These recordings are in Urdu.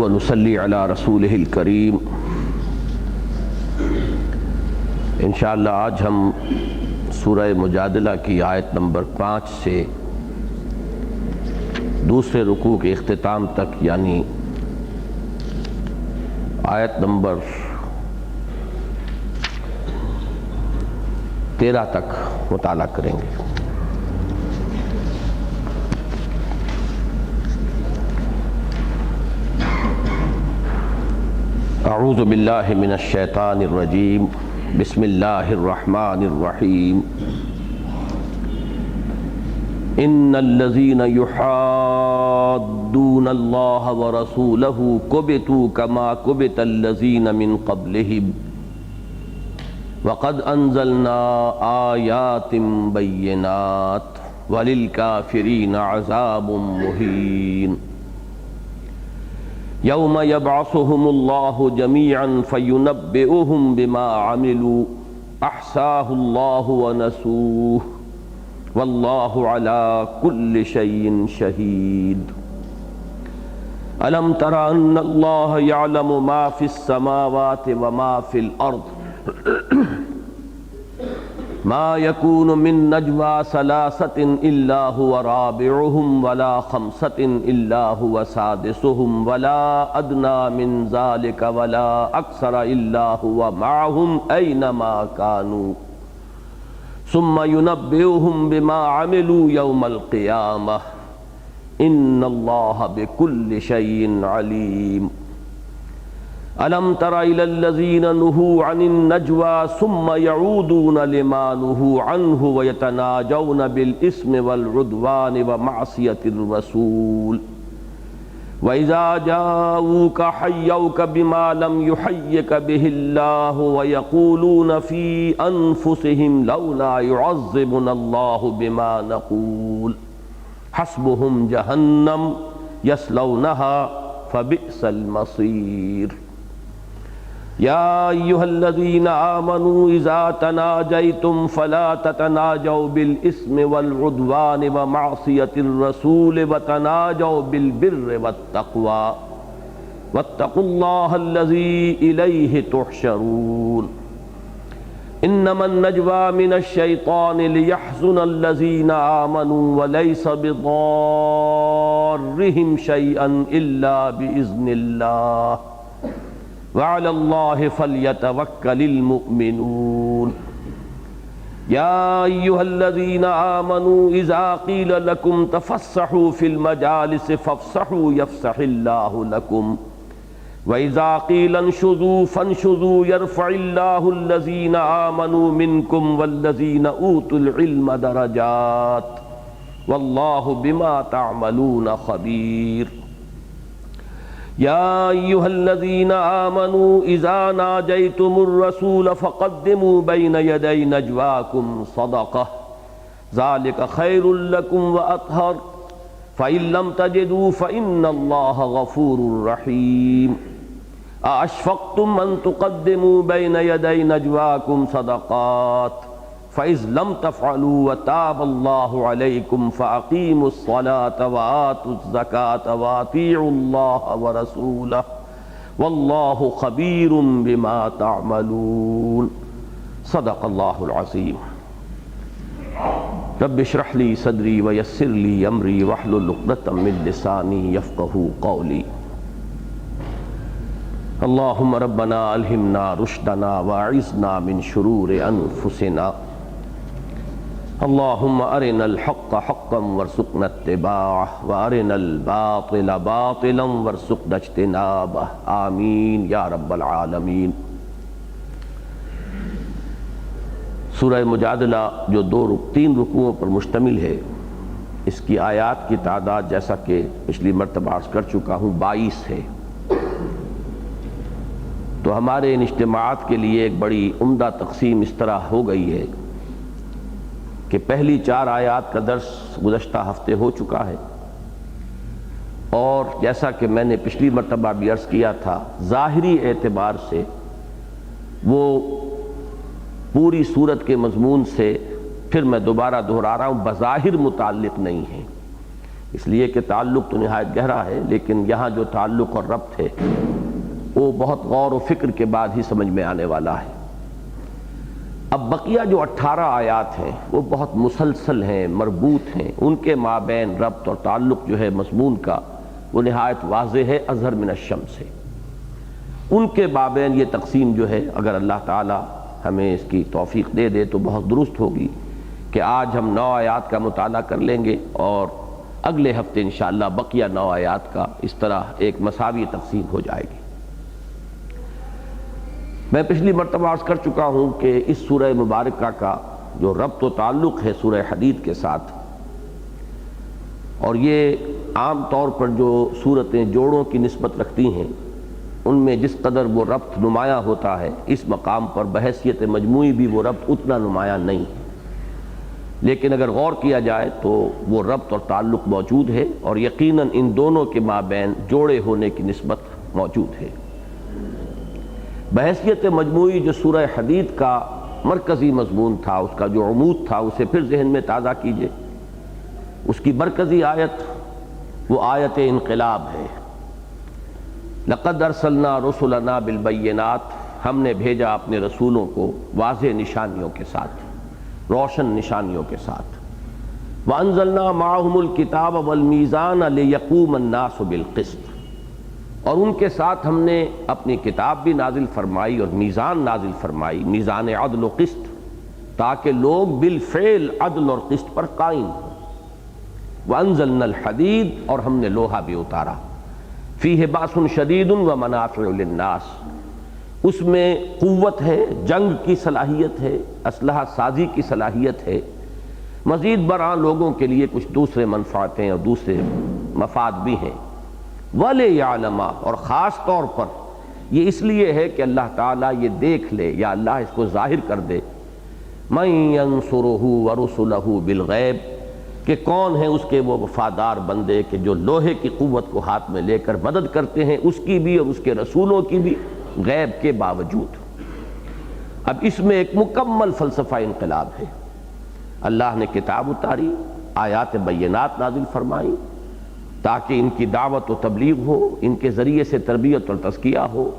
ونصلی علی رسولہ الکریم۔ انشاءاللہ آج ہم سورہ مجادلہ کی آیت نمبر 5 سے دوسرے رکوع کے اختتام تک یعنی آیت نمبر 13 تک مطالعہ کریں گے۔ اعوذ باللہ من الشیطان الرجیم، بسم اللہ الرحمن الرحیم۔ ان الذین یحادون اللہ ورسولہ کبتوا کما کبت الذین من قبلہم وقد انزلنا آیات بینات وللکافرین عذاب مہین۔ یوم یبعثہم اللہ جمیعا فینبئہم بما عملوا احصاہ اللہ ونسوہ واللہ علی کل شیء شہید۔ الم تر ان اللہ یعلم ما فی السماوات وما فی الارض ما يكون من نجوى ثلاثة إلا هو رابعهم ولا خمسة إلا هو سادسهم ولا أدنى من ذلك ولا أكثر إلا هو معهم أينما كانوا ثم ينبئهم بما عملوا يوم القيامة إن الله بكل شيء عليم۔ ألم تر إلى الذين نهوا عن النجوى ثم يعودون لما نهوا عنه ويتناجون بالإثم والعدوان ومعصية الرسول وإذا جاءوك حيوك بما لم يحيك به الله ويقولون في أنفسهم لولا يعذبنا الله بما نقول حسبهم جهنم يصلونها فبئس المصير۔ يا أيها الذين آمنوا إذا تناجيتم فلا تتناجوا بالإثم والعدوان ومعصية الرسول وتناجوا بالبر والتقوى واتقوا الله الذي إليه تحشرون۔ إنما النجوى من الشيطان ليحزن الذين آمنوا وليس بضارهم شيئا إلا بإذن الله وعلى الله فليتوكل المؤمنون۔ يا أيها الذين آمنوا إذا قيل لكم تفسحوا في المجالس فافسحوا يفسح الله لكم وإذا قيل انشزوا فانشزوا يرفع الله الذين آمنوا منكم والذين أوتوا العلم درجات والله بما تعملون خبير۔ يا أيها الذين آمنوا إذا ناجيتم الرسول فقدموا بين يدي نجواكم صدقة ذلك خير لكم وأطهر فإن لم تجدوا فإن الله غفور رحيم۔ أأشفقتم أن تقدموا بين يدي نجواكم صدقات فإذ لم تفعلوا وتاب الله عليكم فأقيموا الصلاة وآتوا الزكاة وأطيعوا الله ورسوله والله خبير بما تعملون۔ صدق الله العظيم۔ رب اشرح لي صدري ويسر لي أمري واحلل عقدة من لساني يفقهوا قولي۔ اللهم ربنا ألهمنا رشدنا وأعذنا من شرور أنفسنا۔ اللهم أرنا الحق حقا وارزقنا اتباعه وأرنا الباطل باطلا وارزقنا اجتنابه آمین یا رب العالمین۔ سورہ مجادلہ جو 3 رکوعوں پر مشتمل ہے، اس کی آیات کی تعداد جیسا کہ پچھلی مرتبہ عرض کر چکا ہوں 22 ہے۔ تو ہمارے ان اجتماعات کے لیے ایک بڑی عمدہ تقسیم اس طرح ہو گئی ہے کہ پہلی 4 آیات کا درس گزشتہ ہفتے ہو چکا ہے، اور جیسا کہ میں نے پچھلی مرتبہ بھی عرض کیا تھا ظاہری اعتبار سے وہ پوری سورت کے مضمون سے پھر میں دوبارہ دہرا رہا ہوں بظاہر متعلق نہیں ہے، اس لیے کہ تعلق تو نہایت گہرا ہے، لیکن یہاں جو تعلق اور ربط ہے وہ بہت غور و فکر کے بعد ہی سمجھ میں آنے والا ہے۔ اب بقیہ جو 18 آیات ہیں وہ بہت مسلسل ہیں، مربوط ہیں، ان کے مابین ربط اور تعلق جو ہے مضمون کا وہ نہایت واضح ہے اظہر من الشمس سے۔ ان کے مابین یہ تقسیم جو ہے اگر اللہ تعالی ہمیں اس کی توفیق دے دے تو بہت درست ہوگی کہ آج ہم 9 آیات کا مطالعہ کر لیں گے اور اگلے ہفتے انشاءاللہ بقیہ 9 آیات کا اس طرح ایک مساوی تقسیم ہو جائے گی۔ میں پچھلی مرتبہ عرض کر چکا ہوں کہ اس سورہ مبارکہ کا جو ربط و تعلق ہے سورہ حدید کے ساتھ، اور یہ عام طور پر جو صورتیں جوڑوں کی نسبت رکھتی ہیں ان میں جس قدر وہ ربط نمایاں ہوتا ہے، اس مقام پر بحیثیت مجموعی بھی وہ ربط اتنا نمایاں نہیں ہے، لیکن اگر غور کیا جائے تو وہ ربط اور تعلق موجود ہے، اور یقیناً ان دونوں کے مابین جوڑے ہونے کی نسبت موجود ہے۔ بحیثیت مجموعی جو سورہ حدید کا مرکزی مضمون تھا، اس کا جو عمود تھا، اسے پھر ذہن میں تازہ کیجئے۔ اس کی مرکزی آیت وہ آیت انقلاب ہے۔ لقد ارسلنا رسلنا بالبینات، ہم نے بھیجا اپنے رسولوں کو واضح نشانیوں کے ساتھ، روشن نشانیوں کے ساتھ۔ وانزلنا معهم الکتاب والمیزان لیقوم الناس بالقسط، اور ان کے ساتھ ہم نے اپنی کتاب بھی نازل فرمائی اور میزان نازل فرمائی، میزان عدل و قسط، تاکہ لوگ بالفعل عدل اور قسط پر قائم ہوں۔ وانزلنا الحدید، اور ہم نے لوہا بھی اتارا، فیہ باس شدید ومنافع للناس، اس میں قوت ہے، جنگ کی صلاحیت ہے، اسلحہ سازی کی صلاحیت ہے، مزید برآں لوگوں کے لیے کچھ دوسرے منفعتیں اور دوسرے مفاد بھی ہیں۔ وَلِيَعْلَمَ، اور خاص طور پر یہ اس لیے ہے کہ اللہ تعالیٰ یہ دیکھ لے یا اللہ اس کو ظاہر کر دے، مَن يَنصُرُهُ وَرُسُلَهُ بِالْغَيْبِ، کہ کون ہیں اس کے وہ وفادار بندے کہ جو لوہے کی قوت کو ہاتھ میں لے کر مدد کرتے ہیں، اس کی بھی اور اس کے رسولوں کی بھی، غیب کے باوجود۔ اب اس میں ایک مکمل فلسفہ انقلاب ہے۔ اللہ نے کتاب اتاری، آیات بینات نازل فرمائی تاکہ ان کی دعوت و تبلیغ ہو، ان کے ذریعے سے تربیت اور تزکیہ ہو،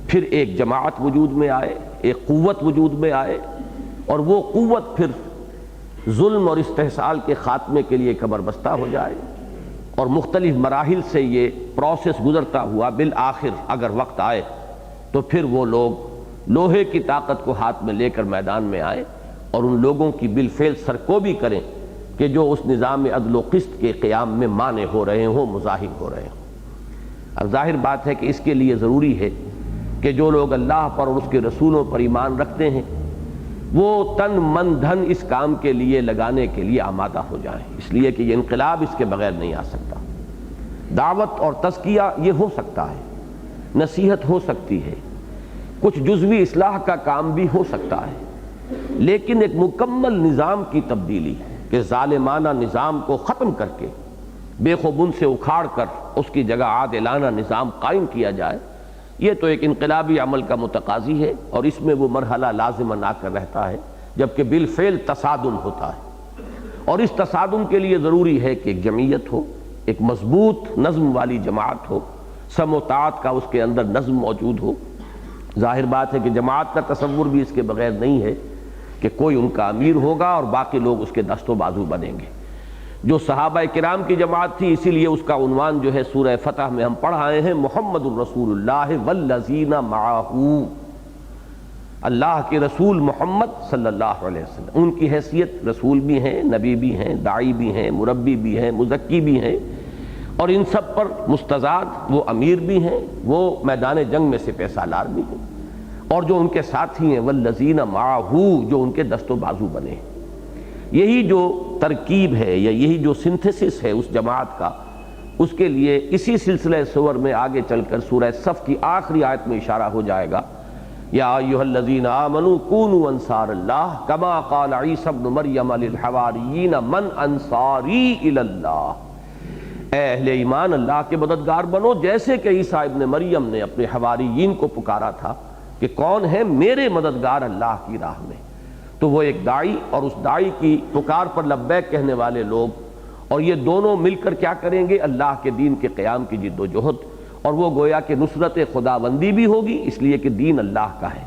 پھر ایک جماعت وجود میں آئے، ایک قوت وجود میں آئے، اور وہ قوت پھر ظلم اور استحصال کے خاتمے کے لیے کمر بستہ ہو جائے، اور مختلف مراحل سے یہ پروسیس گزرتا ہوا بالآخر اگر وقت آئے تو پھر وہ لوگ لوہے کی طاقت کو ہاتھ میں لے کر میدان میں آئے اور ان لوگوں کی بالفعل سرکوبی کریں کہ جو اس نظام عدل و قسط کے قیام میں مانع ہو رہے ہوں، مزاحم ہو رہے ہوں۔ اب ظاہر بات ہے کہ اس کے لیے ضروری ہے کہ جو لوگ اللہ پر اور اس کے رسولوں پر ایمان رکھتے ہیں وہ تن من دھن اس کام کے لیے لگانے کے لیے آمادہ ہو جائیں، اس لیے کہ یہ انقلاب اس کے بغیر نہیں آ سکتا۔ دعوت اور تزکیہ یہ ہو سکتا ہے، نصیحت ہو سکتی ہے، کچھ جزوی اصلاح کا کام بھی ہو سکتا ہے، لیکن ایک مکمل نظام کی تبدیلی کہ ظالمانہ نظام کو ختم کر کے بے خوبن سے اکھاڑ کر اس کی جگہ عادلانہ نظام قائم کیا جائے، یہ تو ایک انقلابی عمل کا متقاضی ہے، اور اس میں وہ مرحلہ لازماً آ کر رہتا ہے جبکہ بالفعل تصادم ہوتا ہے، اور اس تصادم کے لیے ضروری ہے کہ ایک جمعیت ہو، ایک مضبوط نظم والی جماعت ہو، سم و طاعت کا اس کے اندر نظم موجود ہو۔ ظاہر بات ہے کہ جماعت کا تصور بھی اس کے بغیر نہیں ہے کہ کوئی ان کا امیر ہوگا اور باقی لوگ اس کے دست و بازو بنیں گے۔ جو صحابہ کرام کی جماعت تھی، اسی لیے اس کا عنوان جو ہے سورہ فتح میں ہم پڑھ آئے ہیں، محمد الرسول اللہ والذین معہ، اللہ کے رسول محمد صلی اللہ علیہ وسلم، ان کی حیثیت رسول بھی ہیں، نبی بھی ہیں، داعی بھی ہیں، مربی بھی ہیں، مزکی بھی ہیں، اور ان سب پر مستضاد وہ امیر بھی ہیں، وہ میدان جنگ میں سپہ سالار بھی ہیں، اور جو ان کے ساتھی ہیں والذین معہ، جو ان کے دست و بازو بنے ہیں۔ یہی جو ترکیب ہے یا یہی جو سنتھسس ہے اس جماعت کا، اس کے لیے اسی سلسلہ سور میں آگے چل کر سورہ صف کی آخری آیت میں اشارہ ہو جائے گا، یا ایھا الذین آمنوا کونوا انصار اللہ کما قال عیسی ابن مریم للحواریین من انصاری الی اللہ، اے اہل ایمان اللہ کے مددگار بنو، جیسے کہ عیسیٰ ابن مریم نے اپنے حواریین کو پکارا تھا کہ کون ہے میرے مددگار اللہ کی راہ میں۔ تو وہ ایک داعی اور اس داعی کی پکار پر لبیک کہنے والے لوگ اور یہ دونوں مل کر کیا کریں گے؟ اللہ کے دین کے قیام کی جد و جہد، اور وہ گویا کہ نصرت خداوندی بھی ہوگی اس لیے کہ دین اللہ کا ہے،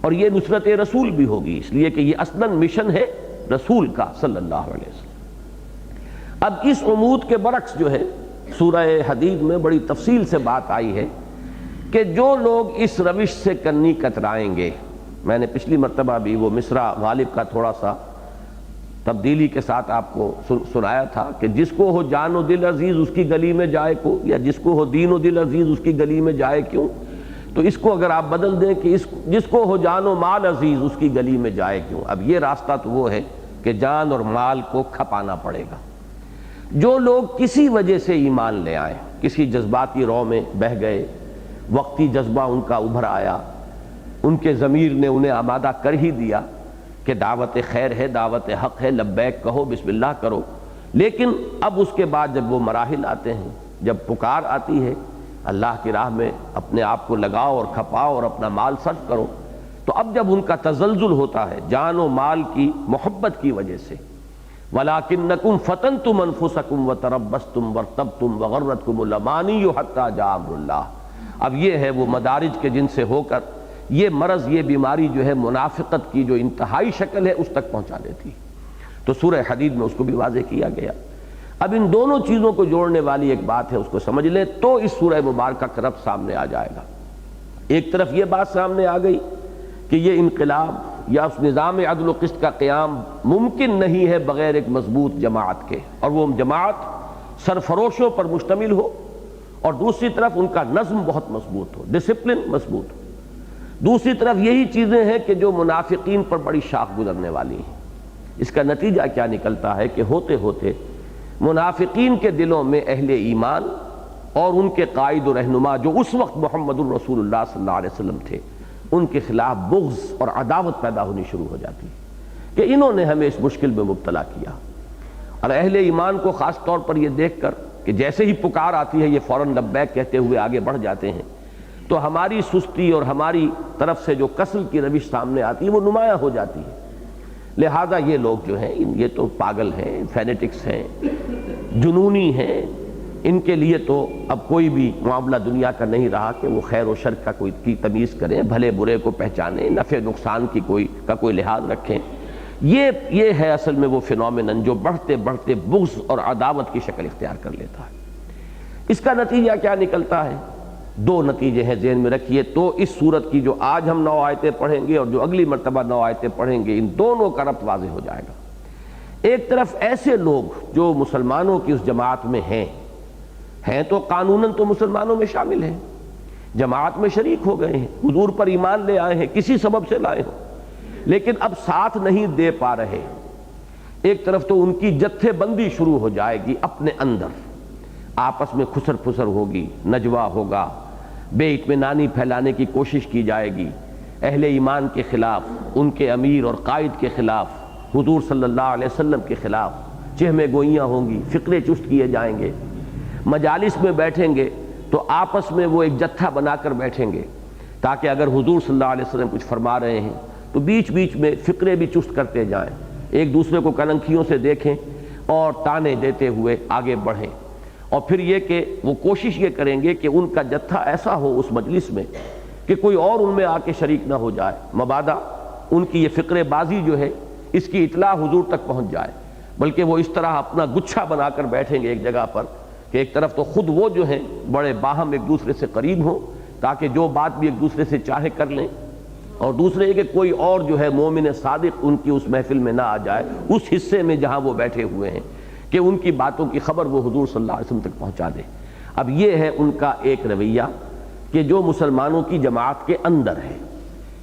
اور یہ نصرت رسول بھی ہوگی اس لیے کہ یہ اصلاً مشن ہے رسول کا صلی اللہ علیہ وسلم۔ اب اس عمود کے برعکس جو ہے سورہ حدید میں بڑی تفصیل سے بات آئی ہے کہ جو لوگ اس روش سے کنی کترائیں گے، میں نے پچھلی مرتبہ بھی وہ مصرع غالب کا تھوڑا سا تبدیلی کے ساتھ آپ کو سنایا تھا کہ جس کو ہو جان و دل عزیز اس کی گلی میں جائے کو، یا جس کو ہو دین و دل عزیز اس کی گلی میں جائے کیوں، تو اس کو اگر آپ بدل دیں کہ جس کو ہو جان و مال عزیز اس کی گلی میں جائے کیوں۔ اب یہ راستہ تو وہ ہے کہ جان اور مال کو کھپانا پڑے گا۔ جو لوگ کسی وجہ سے ایمان لے آئے، کسی جذباتی رو میں بہہ گئے، وقتی جذبہ ان کا ابھر آیا، ان کے ضمیر نے انہیں آمادہ کر ہی دیا کہ دعوت خیر ہے، دعوت حق ہے، لبیک کہو، بسم اللہ کرو، لیکن اب اس کے بعد جب وہ مراحل آتے ہیں، جب پکار آتی ہے اللہ کی راہ میں اپنے آپ کو لگاؤ اور کھپاؤ اور اپنا مال صرف کرو، تو اب جب ان کا تزلزل ہوتا ہے جان و مال کی محبت کی وجہ سے، وَلَٰكِنَّكُمْ فَتَنْتُمْ أَنفُسَكُمْ وَتَرَبَّصْتُمْ وَارْتَبْتُمْ وَغَرَّتْكُمُ الْأَمَانِيُّ حَتَّىٰ جَاءَ أَمْرُ اللَّهِ۔ اب یہ ہے وہ مدارج کے جن سے ہو کر یہ مرض، یہ بیماری جو ہے منافقت کی جو انتہائی شکل ہے اس تک پہنچا دیتی، تو سورہ حدید میں اس کو بھی واضح کیا گیا۔ اب ان دونوں چیزوں کو جوڑنے والی ایک بات ہے، اس کو سمجھ لیں تو اس سورہ مبارکہ کا ربط سامنے آ جائے گا۔ ایک طرف یہ بات سامنے آ گئی کہ یہ انقلاب یا اس نظام عدل و قسط کا قیام ممکن نہیں ہے بغیر ایک مضبوط جماعت کے، اور وہ جماعت سرفروشوں پر مشتمل ہو، اور دوسری طرف ان کا نظم بہت مضبوط ہو، ڈسپلن مضبوط ہو۔ دوسری طرف یہی چیزیں ہیں کہ جو منافقین پر بڑی شاخ گزرنے والی ہیں۔ اس کا نتیجہ کیا نکلتا ہے کہ ہوتے ہوتے منافقین کے دلوں میں اہل ایمان اور ان کے قائد و رہنما جو اس وقت محمد الرسول اللہ صلی اللہ علیہ وسلم تھے، ان کے خلاف بغض اور عداوت پیدا ہونی شروع ہو جاتی ہے کہ انہوں نے ہمیں اس مشکل میں مبتلا کیا۔ اور اہل ایمان کو خاص طور پر یہ دیکھ کر کہ جیسے ہی پکار آتی ہے یہ فوراً لبیک کہتے ہوئے آگے بڑھ جاتے ہیں، تو ہماری سستی اور ہماری طرف سے جو کسل کی روش سامنے آتی ہے وہ نمایاں ہو جاتی ہے۔ لہذا یہ لوگ جو ہیں یہ تو پاگل ہیں، فینیٹکس ہیں، جنونی ہیں، ان کے لیے تو اب کوئی بھی معاملہ دنیا کا نہیں رہا کہ وہ خیر و شر کا کی تمیز کریں، بھلے برے کو پہچانیں، نفع نقصان کی کوئی لحاظ رکھیں۔ یہ ہے اصل میں وہ فینومینن جو بڑھتے بڑھتے بغض اور عداوت کی شکل اختیار کر لیتا ہے۔ اس کا نتیجہ کیا نکلتا ہے؟ دو نتیجے ہیں ذہن میں رکھیے۔ تو اس صورت کی جو آج ہم 9 آیتیں پڑھیں گے اور جو اگلی مرتبہ 9 آیتیں پڑھیں گے، ان دونوں کا ربط واضح ہو جائے گا۔ ایک طرف ایسے لوگ جو مسلمانوں کی اس جماعت میں ہیں تو قانوناً تو مسلمانوں میں شامل ہیں، جماعت میں شریک ہو گئے ہیں، حضور پر ایمان لے آئے ہیں، کسی سبب سے لائے ہوں، لیکن اب ساتھ نہیں دے پا رہے۔ ایک طرف تو ان کی جتھے بندی شروع ہو جائے گی، اپنے اندر آپس میں خسر پھسر ہوگی، نجوا ہوگا، بے اطمینانی پھیلانے کی کوشش کی جائے گی، اہل ایمان کے خلاف، ان کے امیر اور قائد کے خلاف، حضور صلی اللہ علیہ وسلم کے خلاف چہمے گوئیاں ہوں گی، فقرے چست کیے جائیں گے۔ مجالس میں بیٹھیں گے تو آپس میں وہ ایک جتھا بنا کر بیٹھیں گے تاکہ اگر حضور صلی اللہ علیہ وسلم کچھ فرما رہے ہیں تو بیچ بیچ میں فقرے بھی چست کرتے جائیں، ایک دوسرے کو کلنکھیوں سے دیکھیں اور تانے دیتے ہوئے آگے بڑھیں۔ اور پھر یہ کہ وہ کوشش یہ کریں گے کہ ان کا جتھا ایسا ہو اس مجلس میں کہ کوئی اور ان میں آ کے شریک نہ ہو جائے، مبادا ان کی یہ فقرے بازی جو ہے اس کی اطلاع حضور تک پہنچ جائے، بلکہ وہ اس طرح اپنا گچھا بنا کر بیٹھیں گے ایک جگہ پر کہ ایک طرف تو خود وہ جو ہیں بڑے باہم ایک دوسرے سے قریب ہوں تاکہ جو بات بھی ایک دوسرے سے چاہے کر لیں، اور دوسرے یہ کہ کوئی اور جو ہے مومن صادق ان کی اس محفل میں نہ آ جائے، اس حصے میں جہاں وہ بیٹھے ہوئے ہیں، کہ ان کی باتوں کی خبر وہ حضور صلی اللہ علیہ وسلم تک پہنچا دے۔ اب یہ ہے ان کا ایک رویہ کہ جو مسلمانوں کی جماعت کے اندر ہے،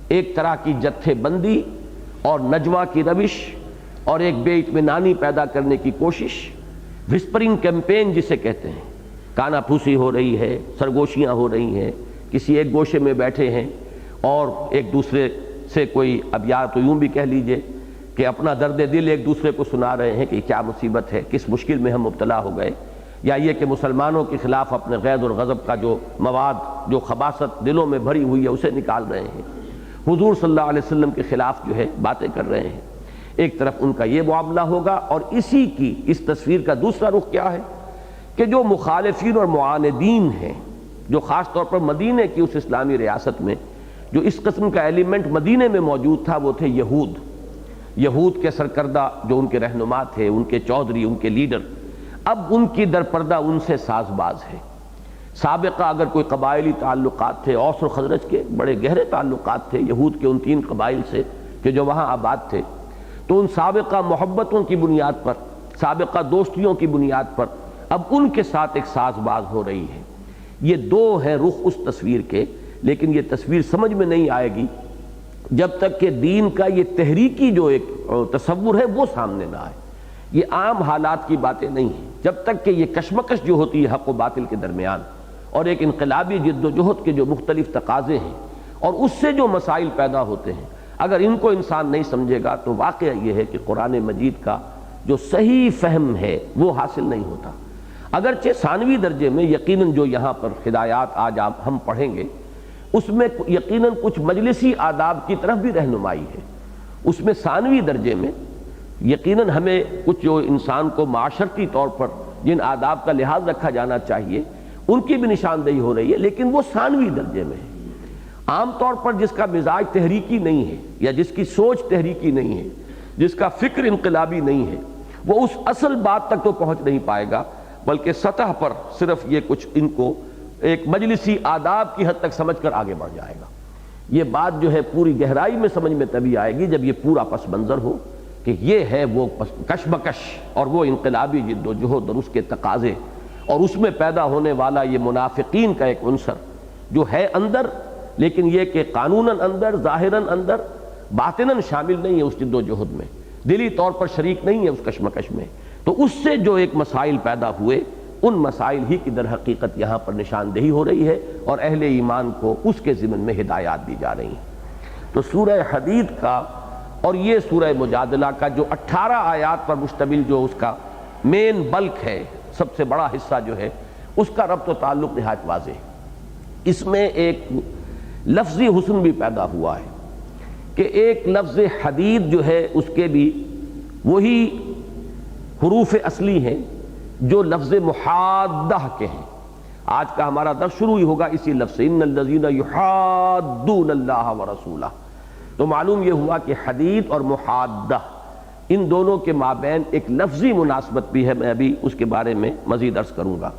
ایک طرح کی جتھے بندی اور نجوا کی روش اور ایک بے اطمینانی پیدا کرنے کی کوشش، وسپرنگ کیمپین جسے کہتے ہیں، کانا پھوسی ہو رہی ہے، سرگوشیاں ہو رہی ہیں، کسی ایک گوشے میں بیٹھے ہیں اور ایک دوسرے سے کوئی، اب یا تو یوں بھی کہہ لیجئے کہ اپنا درد دل ایک دوسرے کو سنا رہے ہیں کہ کیا مصیبت ہے، کس مشکل میں ہم مبتلا ہو گئے، یا یہ کہ مسلمانوں کے خلاف اپنے غیظ اور غضب کا جو مواد، جو خباثت دلوں میں بھری ہوئی ہے اسے نکال رہے ہیں، حضور صلی اللہ علیہ وسلم کے خلاف جو ہے باتیں کر رہے ہیں۔ ایک طرف ان کا یہ معاملہ ہوگا، اور اسی کی اس تصویر کا دوسرا رخ کیا ہے کہ جو مخالفین اور معاندین ہیں، جو خاص طور پر مدینے کی اس اسلامی ریاست میں جو اس قسم کا ایلیمنٹ مدینے میں موجود تھا، وہ تھے یہود کے سرکردہ جو ان کے رہنما تھے، ان کے چودھری، ان کے لیڈر، اب ان کی درپردہ ان سے ساز باز ہے۔ سابقہ اگر کوئی قبائلی تعلقات تھے، اوس اور خزرج کے بڑے گہرے تعلقات تھے یہود کے ان 3 قبائل سے کہ جو وہاں آباد تھے، تو ان سابقہ محبتوں کی بنیاد پر، سابقہ دوستیوں کی بنیاد پر اب ان کے ساتھ ایک ساز باز ہو رہی ہے۔ یہ 2 ہیں رخ اس تصویر کے، لیکن یہ تصویر سمجھ میں نہیں آئے گی جب تک کہ دین کا یہ تحریکی جو ایک تصور ہے وہ سامنے نہ آئے۔ یہ عام حالات کی باتیں نہیں ہیں، جب تک کہ یہ کشمکش جو ہوتی ہے حق و باطل کے درمیان، اور ایک انقلابی جد و جہد کے جو مختلف تقاضے ہیں اور اس سے جو مسائل پیدا ہوتے ہیں، اگر ان کو انسان نہیں سمجھے گا تو واقعہ یہ ہے کہ قرآن مجید کا جو صحیح فہم ہے وہ حاصل نہیں ہوتا۔ اگرچہ ثانوی درجے میں یقیناً جو یہاں پر ہدایات آج ہم پڑھیں گے، اس میں یقیناً کچھ مجلسی آداب کی طرف بھی رہنمائی ہے۔ اس میں ثانوی درجے میں یقیناً ہمیں کچھ جو انسان کو معاشرتی طور پر جن آداب کا لحاظ رکھا جانا چاہیے ان کی بھی نشاندہی ہو رہی ہے، لیکن وہ ثانوی درجے میں ہے۔ عام طور پر جس کا مزاج تحریکی نہیں ہے، یا جس کی سوچ تحریکی نہیں ہے، جس کا فکر انقلابی نہیں ہے، وہ اس اصل بات تک تو پہنچ نہیں پائے گا، بلکہ سطح پر صرف یہ کچھ ان کو ایک مجلسی آداب کی حد تک سمجھ کر آگے بڑھ جائے گا۔ یہ بات جو ہے پوری گہرائی میں سمجھ میں تبھی آئے گی جب یہ پورا پس منظر ہو کہ یہ ہے وہ کشمکش اور وہ انقلابی جد و جہد اور اس کے تقاضے، اور اس میں پیدا ہونے والا یہ منافقین کا ایک عنصر جو ہے اندر، لیکن یہ کہ قانوناً اندر، ظاہراً اندر، باطناً شامل نہیں ہے اس جد و جہد میں، دلی طور پر شریک نہیں ہے اس کشمکش میں۔ تو اس سے جو ایک مسائل پیدا ہوئے، ان مسائل ہی کی در حقیقت یہاں پر نشاندہی ہو رہی ہے، اور اہل ایمان کو اس کے ضمن میں ہدایات دی جا رہی ہیں۔ تو سورہ حدید کا اور یہ سورہ مجادلہ کا جو 18 آیات پر مشتمل جو اس کا مین بلک ہے، سب سے بڑا حصہ جو ہے، اس کا ربط و تعلق نہایت واضح ہے۔ اس میں ایک لفظی حسن بھی پیدا ہوا ہے کہ ایک لفظ حدید جو ہے اس کے بھی وہی حروف اصلی ہیں جو لفظ محادہ کے ہیں۔ آج کا ہمارا درس شروع ہی ہوگا اسی لفظ سے، ان الذین یحادون اللہ ورسولہ۔ تو معلوم یہ ہوا کہ حدید اور محادہ ان دونوں کے مابین ایک لفظی مناسبت بھی ہے، میں ابھی اس کے بارے میں مزید عرض کروں گا۔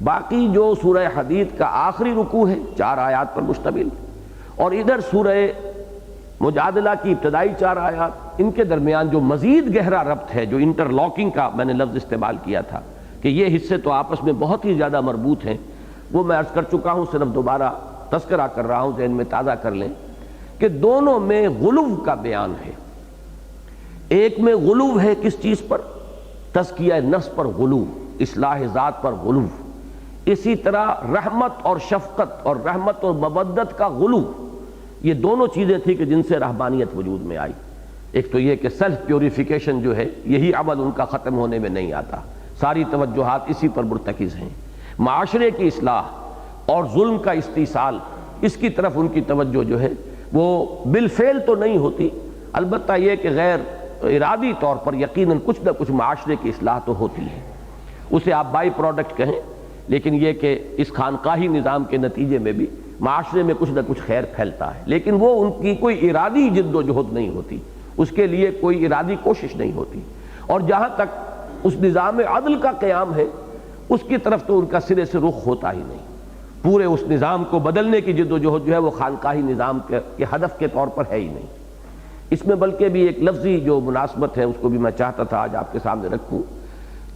باقی جو سورہ حدید کا آخری رکوع ہے 4 آیات پر مشتمل، اور ادھر سورہ مجادلہ کی ابتدائی 4 آیات، ان کے درمیان جو مزید گہرا ربط ہے، جو انٹرلاکنگ کا میں نے لفظ استعمال کیا تھا کہ یہ حصے تو آپس میں بہت ہی زیادہ مربوط ہیں، وہ میں عرض کر چکا ہوں، صرف دوبارہ تذکرہ کر رہا ہوں، ذہن میں تازہ کر لیں کہ دونوں میں غلو کا بیان ہے۔ ایک میں غلو ہے کس چیز پر؟ تزکیہ نفس پر غلو، اصلاح ذات پر غلو۔ اسی طرح رحمت اور شفقت اور رحمت اور مودت کا غلو، یہ دونوں چیزیں تھیں کہ جن سے رہبانیت وجود میں آئی۔ ایک تو یہ کہ سیلف پیوریفیکیشن جو ہے، یہی عمل ان کا ختم ہونے میں نہیں آتا، ساری توجہات اسی پر مرتکز ہیں۔ معاشرے کی اصلاح اور ظلم کا استئصال، اس کی طرف ان کی توجہ جو ہے وہ بالفعل تو نہیں ہوتی، البتہ یہ کہ غیر ارادی طور پر یقیناً کچھ نہ کچھ معاشرے کی اصلاح تو ہوتی ہے، اسے آپ بائی پروڈکٹ کہیں، لیکن یہ کہ اس خانقاہی نظام کے نتیجے میں بھی معاشرے میں کچھ نہ کچھ خیر پھیلتا ہے، لیکن وہ ان کی کوئی ارادی جد و جہد نہیں ہوتی، اس کے لیے کوئی ارادی کوشش نہیں ہوتی۔ اور جہاں تک اس نظام عدل کا قیام ہے، اس کی طرف تو ان کا سرے سے رخ ہوتا ہی نہیں۔ پورے اس نظام کو بدلنے کی جد و جہد جو ہے وہ خانقاہی نظام کے ہدف کے طور پر ہے ہی نہیں۔ اس میں بلکہ بھی ایک لفظی جو مناسبت ہے اس کو بھی میں چاہتا تھا آج آپ کے سامنے رکھوں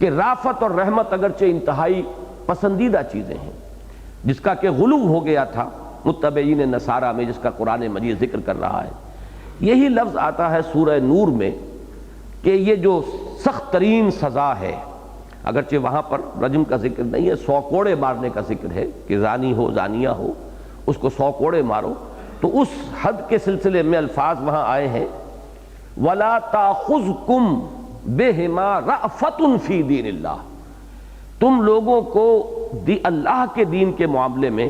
کہ رافت اور رحمت اگرچہ انتہائی پسندیدہ چیزیں ہیں، جس کا کہ غلو ہو گیا تھا متبعین نصارہ میں، جس کا قرآن مجید ذکر کر رہا ہے، یہی لفظ آتا ہے سورہ نور میں کہ یہ جو سخت ترین سزا ہے، اگرچہ وہاں پر رجم کا ذکر نہیں ہے، 100 کوڑے مارنے کا ذکر ہے کہ زانی ہو زانیہ ہو اس کو 100 کوڑے مارو، تو اس حد کے سلسلے میں الفاظ وہاں آئے ہیں وَلَا تَأْخُذْكُمْ بِهِمَا رَأْفَةٌ فِي دِينِ اللَّهِ، تم لوگوں کو اللہ کے دین کے معاملے میں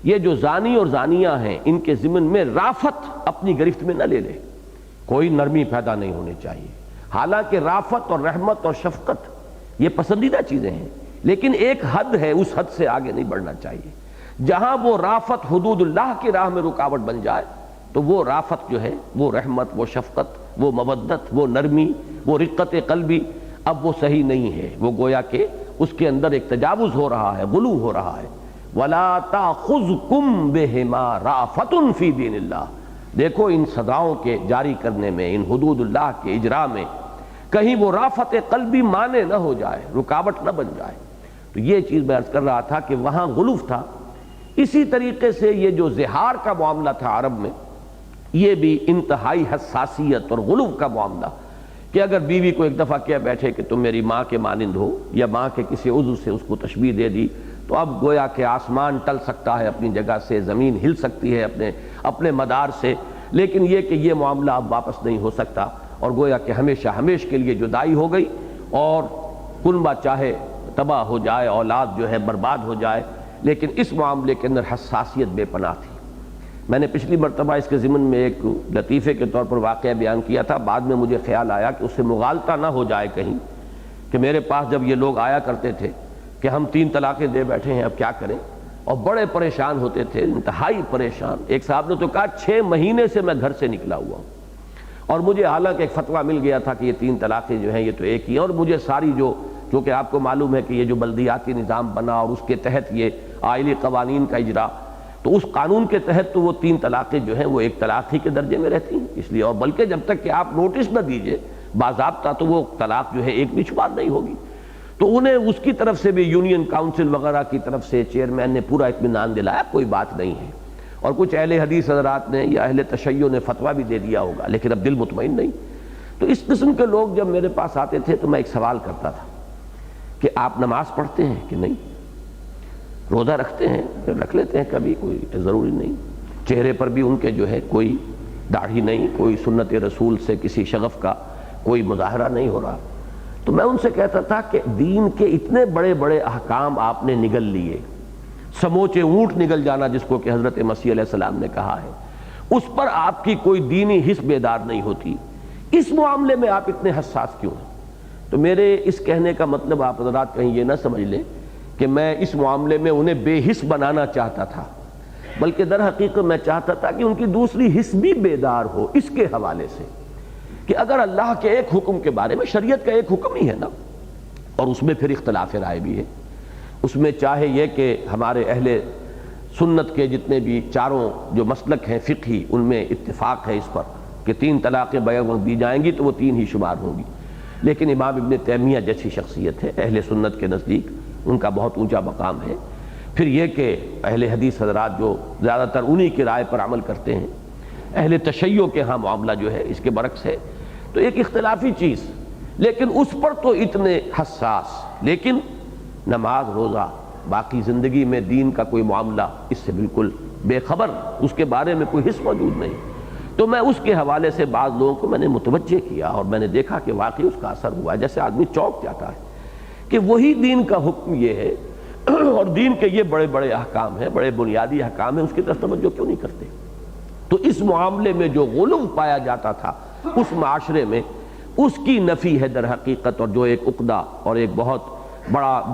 یہ جو زانی اور زانیہ ہیں ان کے ضمن میں رافت اپنی گرفت میں نہ لے لے، کوئی نرمی پیدا نہیں ہونی چاہیے. حالانکہ رافت اور رحمت اور شفقت یہ پسندیدہ چیزیں ہیں، لیکن ایک حد ہے، اس حد سے آگے نہیں بڑھنا چاہیے. جہاں وہ رافت حدود اللہ کی راہ میں رکاوٹ بن جائے تو وہ رافت جو ہے، وہ رحمت، وہ شفقت، وہ مودت، وہ نرمی، وہ رقت قلبی اب وہ صحیح نہیں ہے. وہ گویا کہ اس کے اندر ایک تجاوز ہو رہا ہے، غلو ہو رہا ہے. وَلَا تَأْخُذْكُمْ بِهِمَا رَأْفَةٌ فِي دِينِ اللَّهِ. دیکھو ان سزاؤں کے جاری کرنے میں، ان حدود اللہ کے اجراء میں کہیں وہ رافت قلبی مانے نہ ہو جائے، رکاوٹ نہ بن جائے. تو یہ چیز میں عرض کر رہا تھا کہ وہاں غلوف تھا. اسی طریقے سے یہ جو زہار کا معاملہ تھا عرب میں، یہ بھی انتہائی حساسیت اور غلوف کا معاملہ، کہ اگر بیوی کو ایک دفعہ کیا بیٹھے کہ تم میری ماں کے مانند ہو، یا ماں کے کسی عضو سے اس کو تشبیہ دے دی، تو اب گویا کہ آسمان ٹل سکتا ہے اپنی جگہ سے، زمین ہل سکتی ہے اپنے مدار سے، لیکن یہ کہ یہ معاملہ اب واپس نہیں ہو سکتا، اور گویا کہ ہمیشہ ہمیشہ کے لیے جدائی ہو گئی، اور کنبہ چاہے تباہ ہو جائے، اولاد جو ہے برباد ہو جائے. لیکن اس معاملے کے اندر حساسیت بے پناہ تھی. میں نے پچھلی مرتبہ اس کے ضمن میں ایک لطیفے کے طور پر واقعہ بیان کیا تھا. بعد میں مجھے خیال آیا کہ اس سے مغالطہ نہ ہو جائے کہیں، کہ میرے پاس جب یہ لوگ آیا کرتے تھے کہ ہم 3 طلاقیں دے بیٹھے ہیں، اب کیا کریں، اور بڑے پریشان ہوتے تھے، انتہائی پریشان. ایک صاحب نے تو کہا 6 مہینے سے میں گھر سے نکلا ہوا ہوں، اور مجھے حالانکہ ایک فتویٰ مل گیا تھا کہ یہ 3 طلاقیں جو ہیں یہ تو ایک ہی ہیں، اور مجھے ساری جو کہ آپ کو معلوم ہے کہ یہ جو بلدیاتی نظام بنا اور اس کے تحت یہ آئلی قوانین کا اجرا، تو اس قانون کے تحت تو وہ 3 طلاقیں جو ہیں وہ ایک طلاق ہی کے درجے میں رہتی ہیں. اس لیے، اور بلکہ جب تک کہ آپ نوٹس نہ دیجئے باضابطہ، تو وہ طلاق جو ہے ایک بھی شمار نہیں ہوگی. تو انہیں اس کی طرف سے بھی، یونین کاؤنسل وغیرہ کی طرف سے چیئرمین نے پورا اطمینان دلایا، کوئی بات نہیں ہے. اور کچھ اہل حدیث حضرات نے یا اہل تشیع نے فتویٰ بھی دے دیا ہوگا، لیکن اب دل مطمئن نہیں. تو اس قسم کے لوگ جب میرے پاس آتے تھے تو میں ایک سوال کرتا تھا کہ آپ نماز پڑھتے ہیں کہ نہیں، روزہ رکھتے ہیں، رکھ لیتے ہیں کبھی، کوئی ضروری نہیں. چہرے پر بھی ان کے جو ہے کوئی داڑھی نہیں، کوئی سنت رسول سے کسی شغف کا کوئی مظاہرہ نہیں ہو رہا. تو میں ان سے کہتا تھا کہ دین کے اتنے بڑے بڑے احکام آپ نے نگل لیے، سموچے اونٹ نگل جانا جس کو کہ حضرت مسیح علیہ السلام نے کہا ہے، اس پر آپ کی کوئی دینی حس بیدار نہیں ہوتی. اس معاملے میں آپ اتنے حساس کیوں ہیں؟ تو میرے اس کہنے کا مطلب آپ حضرات کہیں یہ نہ سمجھ لیں کہ میں اس معاملے میں انہیں بے حس بنانا چاہتا تھا، بلکہ در حقیقت میں چاہتا تھا کہ ان کی دوسری حس بھی بیدار ہو اس کے حوالے سے، کہ اگر اللہ کے ایک حکم کے بارے میں، شریعت کا ایک حکم ہی ہے نا، اور اس میں پھر اختلاف رائے بھی ہے. اس میں چاہے یہ کہ ہمارے اہل سنت کے جتنے بھی چاروں جو مسلک ہیں فقہی، ان میں اتفاق ہے اس پر کہ 3 طلاقیں بیک وقت دی جائیں گی تو وہ 3 ہی شمار ہوں گی. لیکن امام ابن تیمیہ جیسی شخصیت ہے اہل سنت کے نزدیک، ان کا بہت اونچا مقام ہے. پھر یہ کہ اہل حدیث حضرات جو زیادہ تر انہی کی رائے پر عمل کرتے ہیں، اہل تشیع کے ہاں معاملہ جو ہے اس کے برعکس ہے. تو ایک اختلافی چیز، لیکن اس پر تو اتنے حساس. لیکن نماز، روزہ، باقی زندگی میں دین کا کوئی معاملہ، اس سے بالکل بے خبر، اس کے بارے میں کوئی حس موجود نہیں. تو میں اس کے حوالے سے بعض لوگوں کو میں نے متوجہ کیا، اور میں نے دیکھا کہ واقعی اس کا اثر ہوا. جیسے آدمی چونک جاتا ہے کہ وہی دین کا حکم یہ ہے، اور دین کے یہ بڑے بڑے احکام ہیں، بڑے بنیادی احکام ہیں، اس کی طرف توجہ کیوں نہیں کرتے؟ تو اس معاملے میں جو غلو پایا جاتا تھا اس معاشرے میں، اس کی نفی ہے در حقیقت. اور جو ایک عقدہ اور ایک بہت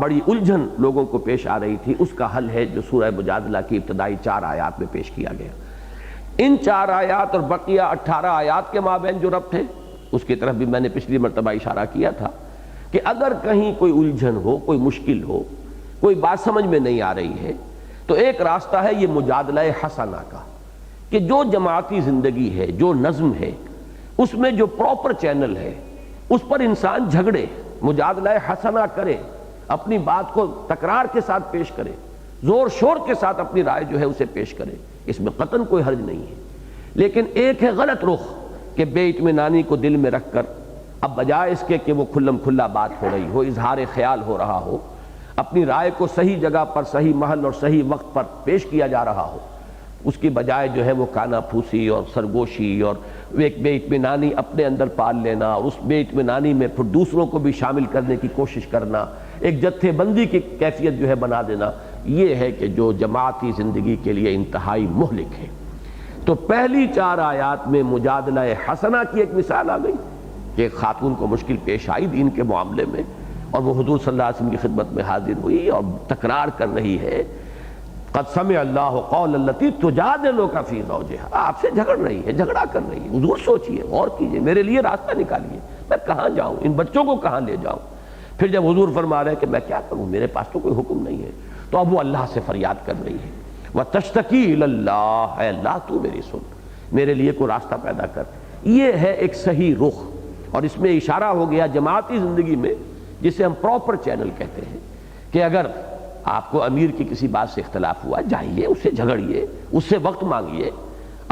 بڑی الجھن لوگوں کو پیش آ رہی تھی، اس کا حل ہے جو سورہ مجادلہ کی ابتدائی 4 آیات میں پیش کیا گیا. ان 4 آیات اور بقیہ 18 آیات کے مابین جو ربط ہے، اس کی طرف بھی میں نے پچھلی مرتبہ اشارہ کیا تھا کہ اگر کہیں کوئی الجھن ہو، کوئی مشکل ہو، کوئی بات سمجھ میں نہیں آ رہی ہے، تو ایک راستہ ہے یہ مجادلہ حسنہ کا، کہ جو جماعتی زندگی ہے، جو نظم ہے، اس میں جو پراپر چینل ہے، اس پر انسان جھگڑے، مجادلہ حسنہ کرے، اپنی بات کو تکرار کے ساتھ پیش کرے، زور شور کے ساتھ اپنی رائے جو ہے اسے پیش کرے. اس میں قطعاً کوئی حرج نہیں ہے. لیکن ایک ہے غلط رخ، کہ بے اطمینانی کو دل میں رکھ کر اب بجائے اس کے کہ وہ کھلم کھلا بات ہو رہی ہو، اظہار خیال ہو رہا ہو، اپنی رائے کو صحیح جگہ پر، صحیح محل اور صحیح وقت پر پیش کیا جا رہا ہو، اس کی بجائے جو ہے وہ کانا پھوسی اور سرگوشی اور ایک بے اطمینانی اپنے اندر پال لینا، اور اس بے اطمینانی میں پھر دوسروں کو بھی شامل کرنے کی کوشش کرنا، ایک جتھے بندی کی کیفیت جو ہے بنا دینا، یہ ہے کہ جو جماعتی زندگی کے لیے انتہائی مہلک ہے. تو پہلی 4 آیات میں مجادلہ حسنہ کی ایک مثال آ گئی کہ ایک خاتون کو مشکل پیش آئی دین کے معاملے میں، اور وہ حضور صلی اللہ علیہ وسلم کی خدمت میں حاضر ہوئی اور تکرار کر رہی ہے قد سمع اللہ قول التی تجادلک فی زوجہا، آپ سے جھگڑ رہی ہے، جھگڑا کر رہی ہے۔ حضور سوچئے، غور کیجئے، میرے لیے راستہ نکالیے، میں کہاں جاؤں، ان بچوں کو کہاں لے جاؤں؟ پھر جب حضور فرما رہے ہیں کہ میں کیا کروں، میرے پاس تو کوئی حکم نہیں ہے، تو اب وہ اللہ سے فریاد کر رہی ہے وَتَشْتَكِي إِلَى اللَّهِ، اے اللہ تو میری سن، میرے لیے کوئی راستہ پیدا کر۔ یہ ہے ایک صحیح رخ، اور اس میں اشارہ ہو گیا جماعتی زندگی میں جسے ہم پراپر چینل کہتے ہیں، کہ اگر آپ کو امیر کی کسی بات سے اختلاف ہوا، جائیے اس سے جھگڑیے، اس سے وقت مانگیے،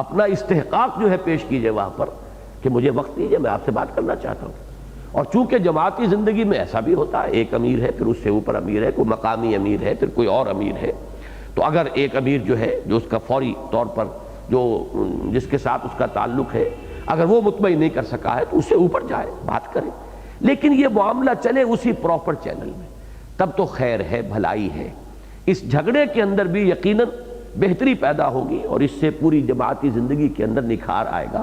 اپنا استحقاق جو ہے پیش کیجئے وہاں پر کہ مجھے وقت دیجئے، میں آپ سے بات کرنا چاہتا ہوں۔ اور چونکہ جماعتی زندگی میں ایسا بھی ہوتا ہے، ایک امیر ہے، پھر اس سے اوپر امیر ہے، کوئی مقامی امیر ہے، پھر کوئی اور امیر ہے، تو اگر ایک امیر جو ہے جو اس کا فوری طور پر جس کے ساتھ اس کا تعلق ہے، اگر وہ مطمئن نہیں کر سکا ہے تو اس سے اوپر جائے، بات کرے، لیکن یہ معاملہ چلے اسی پراپر چینل میں، تب تو خیر ہے، بھلائی ہے۔ اس جھگڑے کے اندر بھی یقیناً بہتری پیدا ہوگی، اور اس سے پوری جماعتی زندگی کے اندر نکھار آئے گا،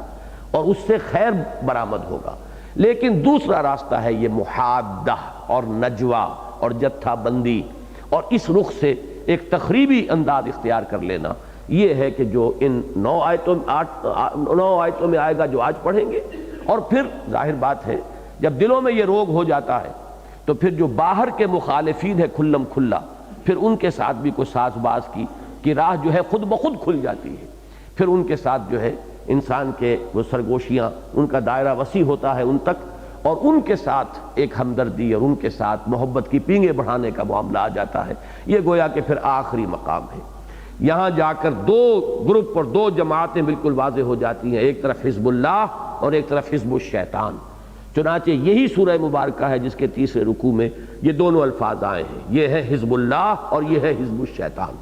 اور اس سے خیر برآمد ہوگا۔ لیکن دوسرا راستہ ہے یہ محادہ اور نجوہ اور جتھا بندی، اور اس رخ سے ایک تخریبی انداز اختیار کر لینا، یہ ہے کہ جو ان 9 آیتوں میں آئے گا جو آج پڑھیں گے۔ اور پھر ظاہر بات ہے جب دلوں میں یہ روگ ہو جاتا ہے تو پھر جو باہر کے مخالفین ہے کھلم کھلا، پھر ان کے ساتھ بھی کوئی ساز باز کی راہ جو ہے خود بخود کھل جاتی ہے، پھر ان کے ساتھ جو ہے انسان کے وہ سرگوشیاں، ان کا دائرہ وسیع ہوتا ہے ان تک، اور ان کے ساتھ ایک ہمدردی اور ان کے ساتھ محبت کی پینگیں بڑھانے کا معاملہ آ جاتا ہے۔ یہ گویا کہ پھر آخری مقام ہے۔ یہاں جا کر 2 گروپ اور 2 جماعتیں بالکل واضح ہو جاتی ہیں، ایک طرف حزب اللہ اور ایک طرف حزب الشیطان۔ چنانچہ یہی سورہ مبارکہ ہے جس کے 3رے رکوع میں یہ دونوں الفاظ آئے ہیں، یہ ہے حزب اللہ اور یہ ہے حزب الشیطان۔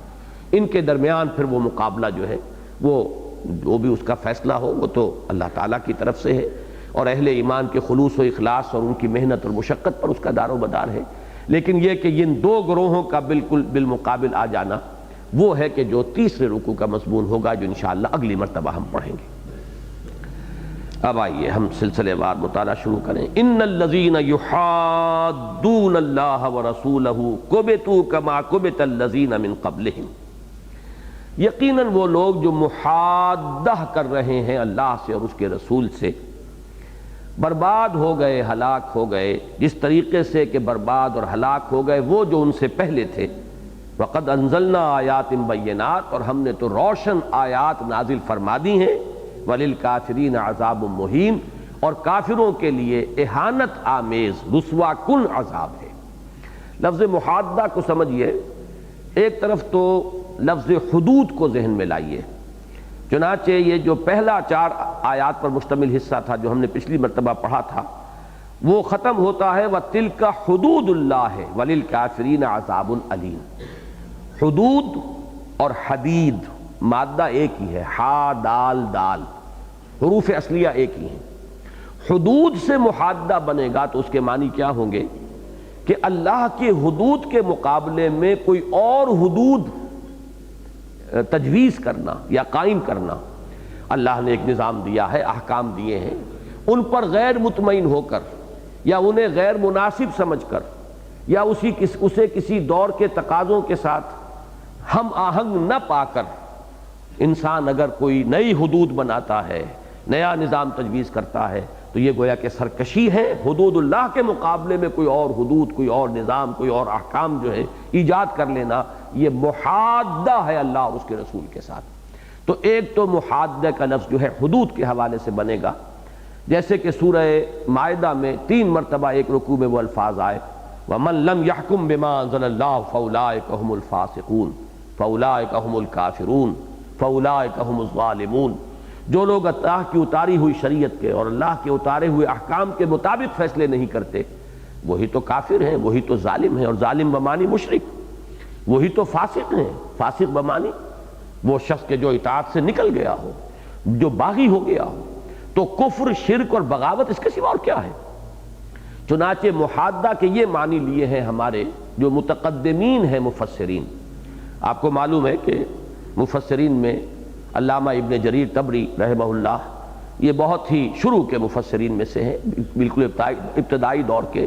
ان کے درمیان پھر وہ مقابلہ جو ہے وہ بھی اس کا فیصلہ ہو، وہ تو اللہ تعالیٰ کی طرف سے ہے، اور اہل ایمان کے خلوص و اخلاص اور ان کی محنت اور مشقت پر اس کا دار و مدار ہے۔ لیکن یہ کہ ان 2 گروہوں کا بالکل بالمقابل آ جانا، وہ ہے کہ جو 3رے رکوع کا مضمون ہوگا، جو انشاءاللہ اگلی مرتبہ ہم پڑھیں گے۔ اب آئیے ہم سلسلے وار مطالعہ شروع کریں۔ ان الذین یحادون اللہ ورسولہ کبتوا کما کبت الذین من قبلہم، یقیناً وہ لوگ جو محادہ کر رہے ہیں اللہ سے اور اس کے رسول سے، برباد ہو گئے، ہلاک ہو گئے، جس طریقے سے کہ برباد اور ہلاک ہو گئے وہ جو ان سے پہلے تھے۔ وَقَدْ أَنزَلْنَا آیَاتٍ بَيِّنَاتٍ، اور ہم نے تو روشن آیات نازل فرما دی ہیں، وَلِلْكَافِرِينَ عَذَابٌ مُّهِينٌ، اور کافروں کے لیے اہانت آمیز رسوا کن عذاب ہے۔ لفظ محادہ کو سمجھیے، ایک طرف تو لفظ حدود کو ذہن میں لائیے، چنانچہ یہ جو پہلا 4 آیات پر مشتمل حصہ تھا جو ہم نے پچھلی مرتبہ پڑھا تھا، وہ ختم ہوتا ہے وَتِلْكَ حُدُودُ اللَّهِ وَلِلْكَافِرِينَ عَذَابٌ أَلِيمٌ۔ حدود اور حدید مادہ ایک ہی ہے، ہا دال دال، حروف اصلیہ ایک ہی ہیں۔ حدود سے محادہ بنے گا تو اس کے معنی کیا ہوں گے کہ اللہ کے حدود کے مقابلے میں کوئی اور حدود تجویز کرنا یا قائم کرنا۔ اللہ نے ایک نظام دیا ہے، احکام دیے ہیں، ان پر غیر مطمئن ہو کر یا انہیں غیر مناسب سمجھ کر یا اسے کسی دور کے تقاضوں کے ساتھ ہم آہنگ نہ پا کر انسان اگر کوئی نئی حدود بناتا ہے، نیا نظام تجویز کرتا ہے، تو یہ گویا کہ سرکشی ہے۔ حدود اللہ کے مقابلے میں کوئی اور حدود، کوئی اور نظام، کوئی اور احکام جو ہے ایجاد کر لینا، یہ محادہ ہے اللہ اور اس کے رسول کے ساتھ۔ تو ایک تو محادہ کا لفظ جو ہے حدود کے حوالے سے بنے گا، جیسے کہ سورہ مائدہ میں 3 مرتبہ ایک رکوع میں وہ الفاظ آئے وَمَن لَمْ يَحْكُمْ بِمَا أَنزَلَ اللَّهُ فَأُولَٰئِكَ هُمُ الْفَاسِقُونَ فَأُولَٰئِكَ هُمُ الْكَافِرُونَ فَأُولَٰئِكَ هُمُ الظَّالِمُونَ۔ جو لوگ اللہ کی اتاری ہوئی شریعت کے اور اللہ کے اتارے ہوئے احکام کے مطابق فیصلے نہیں کرتے، وہی تو کافر ہیں، وہی تو ظالم ہیں، اور ظالم بمانی مشرک، وہی تو فاسق ہیں، فاسق بمانی وہ شخص کے جو اطاعت سے نکل گیا ہو، جو باغی ہو گیا ہو۔ تو کفر، شرک اور بغاوت اس کے سوا اور کیا ہے؟ چنانچہ محادہ کے یہ معنی لیے ہیں ہمارے جو متقدمین ہیں مفسرین۔ آپ کو معلوم ہے کہ مفسرین میں علامہ ابن جریر طبری رحمہ اللہ، یہ بہت ہی شروع کے مفسرین میں سے ہیں، بالکل ابتدائی دور کے،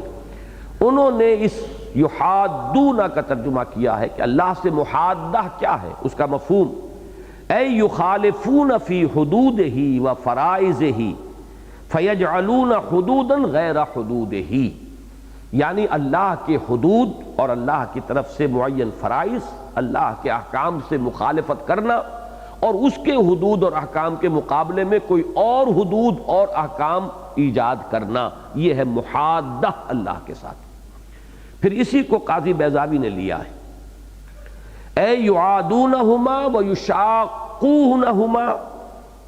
انہوں نے اس یحادون کا ترجمہ کیا ہے کہ اللہ سے محادہ کیا ہے، اس کا مفہوم اے یخالفون فی حدودہ و فرائضہ فیجعلون حدودا غیر حدودہ، یعنی اللہ کے حدود اور اللہ کی طرف سے معین فرائض، اللہ کے احکام سے مخالفت کرنا اور اس کے حدود اور احکام کے مقابلے میں کوئی اور حدود اور احکام ایجاد کرنا، یہ ہے محادہ اللہ کے ساتھ۔ پھر اسی کو قاضی بیضاوی نے لیا ہے، اے یعادونہما و یشاقونہما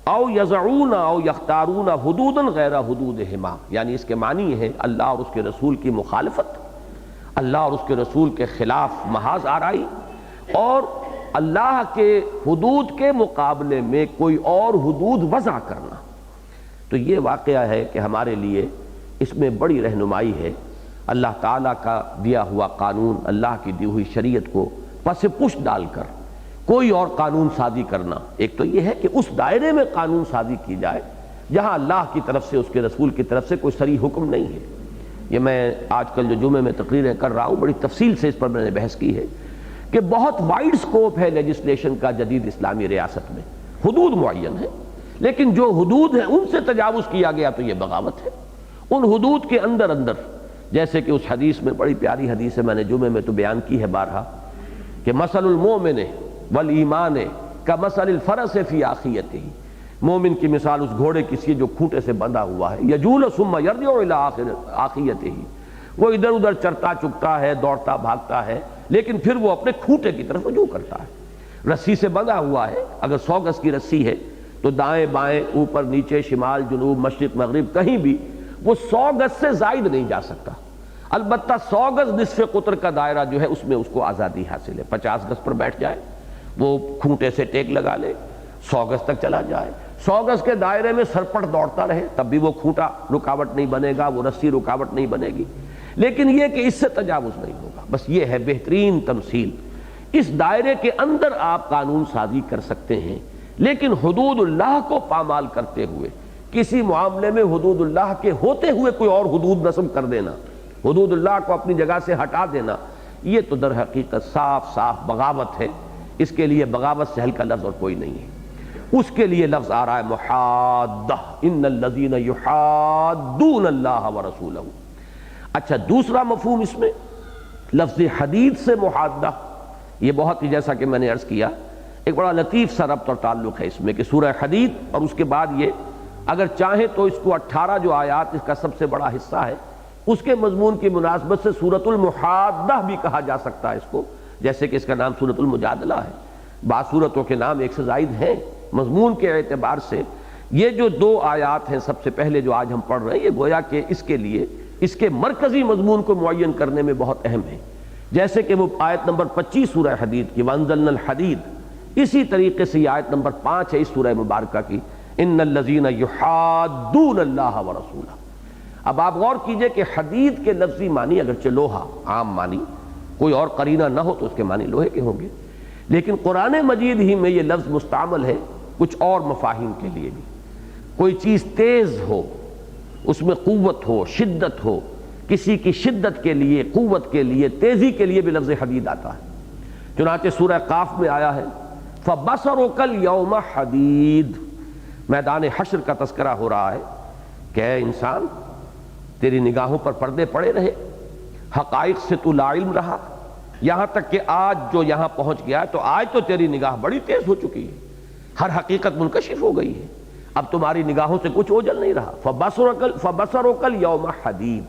او یضعون او یختارون حدودا غیر حدودہما، یعنی اس کے معنی ہے اللہ اور اس کے رسول کی مخالفت، اللہ اور اس کے رسول کے خلاف محاذ آرائی، اور اللہ کے حدود کے مقابلے میں کوئی اور حدود وضع کرنا۔ تو یہ واقعہ ہے کہ ہمارے لیے اس میں بڑی رہنمائی ہے، اللہ تعالیٰ کا دیا ہوا قانون، اللہ کی دی ہوئی شریعت کو پس پش ڈال کر کوئی اور قانون سازی کرنا۔ ایک تو یہ ہے کہ اس دائرے میں قانون سازی کی جائے جہاں اللہ کی طرف سے، اس کے رسول کی طرف سے کوئی صریح حکم نہیں ہے۔ یہ میں آج کل جو جمعے میں تقریریں کر رہا ہوں، بڑی تفصیل سے اس پر میں نے بحث کی ہے کہ بہت وائڈ سکوپ ہے لیجسلیشن کا جدید اسلامی ریاست میں، حدود معین ہے، لیکن جو حدود ہیں ان سے تجاوز کیا گیا تو یہ بغاوت ہے۔ ان حدود کے اندر جیسے کہ اس حدیث میں، بڑی پیاری حدیث ہے، میں نے جمعے میں تو بیان کی ہے بارہا، کہ مثل المومن والایمان کمثل الفرس فی عاقیتہ، مومن کی مثال اس گھوڑے کی سی جو کھوٹے سے بندھا ہوا ہے، یجول ثم یرجع الی عاقیتہ، وہ ادھر ادھر چرتا چکتا ہے، دوڑتا بھاگتا ہے، لیکن پھر وہ اپنے کھوٹے کی طرف رجوع کرتا ہے۔ رسی سے بندھا ہوا ہے، اگر 100 گز کی رسی ہے تو دائیں بائیں، اوپر نیچے، شمال جنوب، مشرق مغرب، کہیں بھی وہ 100 گز سے زائد نہیں جا سکتا۔ البتہ 100 گز نصف قطر کا دائرہ جو ہے اس میں اس کو آزادی حاصل ہے، 50 گز پر بیٹھ جائے، وہ کھونٹے سے ٹیک لگا لے، 100 گز تک چلا جائے، 100 گز کے دائرے میں سرپٹ دوڑتا رہے، تب بھی وہ کھونٹا رکاوٹ نہیں بنے گا، وہ رسی رکاوٹ نہیں بنے گی، لیکن یہ کہ اس سے تجاوز نہیں ہوگا۔ بس یہ ہے بہترین تمثیل۔ اس دائرے کے اندر آپ قانون سازی کر سکتے ہیں، لیکن حدود اللہ کو پامال کرتے ہوئے، کسی معاملے میں حدود اللہ کے ہوتے ہوئے کوئی اور حدود نصب کر دینا، حدود اللہ کو اپنی جگہ سے ہٹا دینا، یہ تو در حقیقت صاف صاف بغاوت ہے۔ اس کے لیے بغاوت سے ہلکا لفظ اور کوئی نہیں ہے، اس کے لیے لفظ آ رہا ہے محادہ، ان الذین یحادون اللہ ورسولہ۔ اچھا، دوسرا مفہوم اس میں لفظ حدید سے محادہ، یہ بہت ہی، جیسا کہ میں نے عرض کیا، ایک بڑا لطیف سا ربط اور تعلق ہے اس میں کہ سورہ حدید اور اس کے بعد یہ، اگر چاہیں تو اس کو 18 جو آیات اس کا سب سے بڑا حصہ ہے، اس کے مضمون کی مناسبت سے سورۃ المحادہ بھی کہا جا سکتا ہے اس کو، جیسے کہ اس کا نام سورۃ المجادلہ ہے۔ بعض سورتوں کے نام ایک سے زائد ہیں مضمون کے اعتبار سے۔ یہ جو 2 آیات ہیں سب سے پہلے جو آج ہم پڑھ رہے ہیں، یہ گویا کہ اس کے لیے اس کے مرکزی مضمون کو معین کرنے میں بہت اہم ہے، جیسے کہ وہ آیت نمبر 25 سورہ حدید کی وَأَنزَلْنَا الْحَدِيدَ، اسی طریقے سے یہ آیت نمبر 5 ہے اس سورہ مبارکہ کی، ان الذین یحادون اللہ ورسولہ۔ اب آپ غور کیجئے کہ حدید کے لفظی معنی اگرچہ لوہا عام معنی، کوئی اور قرینہ نہ ہو تو اس کے معنی لوہے کے ہوں گے، لیکن قرآن مجید ہی میں یہ لفظ مستعمل ہے کچھ اور مفاہیم کے لیے بھی۔ کوئی چیز تیز ہو، اس میں قوت ہو، شدت ہو، کسی کی شدت کے لیے، قوت کے لیے، تیزی کے لیے بھی لفظ حدید آتا ہے۔ چنانچہ سورہ قاف میں آیا ہے فَبَصَرُكَ الْيَوْمَ حَدِيدٌ، میدان حشر کا تذکرہ ہو رہا ہے کہ اے انسان، تیری نگاہوں پر پردے پڑے رہے، حقائق سے تو لا علم رہا، یہاں تک کہ آج جو یہاں پہنچ گیا ہے، تو آج تو تیری نگاہ بڑی تیز ہو چکی ہے، ہر حقیقت منکشف ہو گئی ہے، اب تمہاری نگاہوں سے کچھ اوجھل نہیں رہا۔ فَبَصَرُكَ الْيَوْمَ حَدِيدٌ۔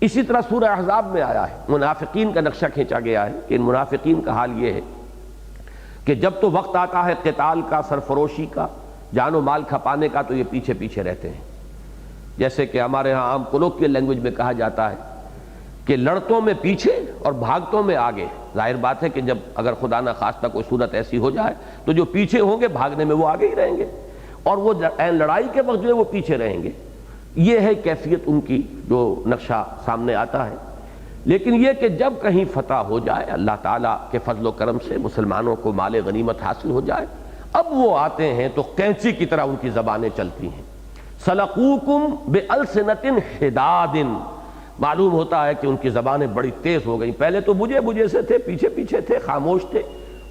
اسی طرح سورہ احزاب میں آیا ہے، منافقین کا نقشہ کھینچا گیا ہے کہ ان منافقین کا حال یہ ہے کہ جب تو وقت آتا ہے قتال کا، سرفروشی کا، جان و مال کھپانے کا، تو یہ پیچھے پیچھے رہتے ہیں۔ جیسے کہ ہمارے ہاں عام کولوکیل لینگویج میں کہا جاتا ہے کہ لڑتوں میں پیچھے اور بھاگتوں میں آگے۔ ظاہر بات ہے کہ جب اگر خدا نہ خواستہ کوئی صورت ایسی ہو جائے تو جو پیچھے ہوں گے بھاگنے میں وہ آگے ہی رہیں گے، اور وہ لڑائی کے وقت جو ہے وہ پیچھے رہیں گے۔ یہ ہے کیفیت ان کی جو نقشہ سامنے آتا ہے۔ لیکن یہ کہ جب کہیں فتح ہو جائے، اللہ تعالیٰ کے فضل و کرم سے مسلمانوں کو مال غنیمت حاصل ہو جائے، اب وہ آتے ہیں تو قینچی کی طرح ان کی زبانیں چلتی ہیں. سلقوکم بألسنۃ حداد، معلوم ہوتا ہے کہ ان کی زبانیں بڑی تیز ہو گئیں. پہلے تو بجھے بجھے سے تھے، پیچھے پیچھے تھے، خاموش تھے.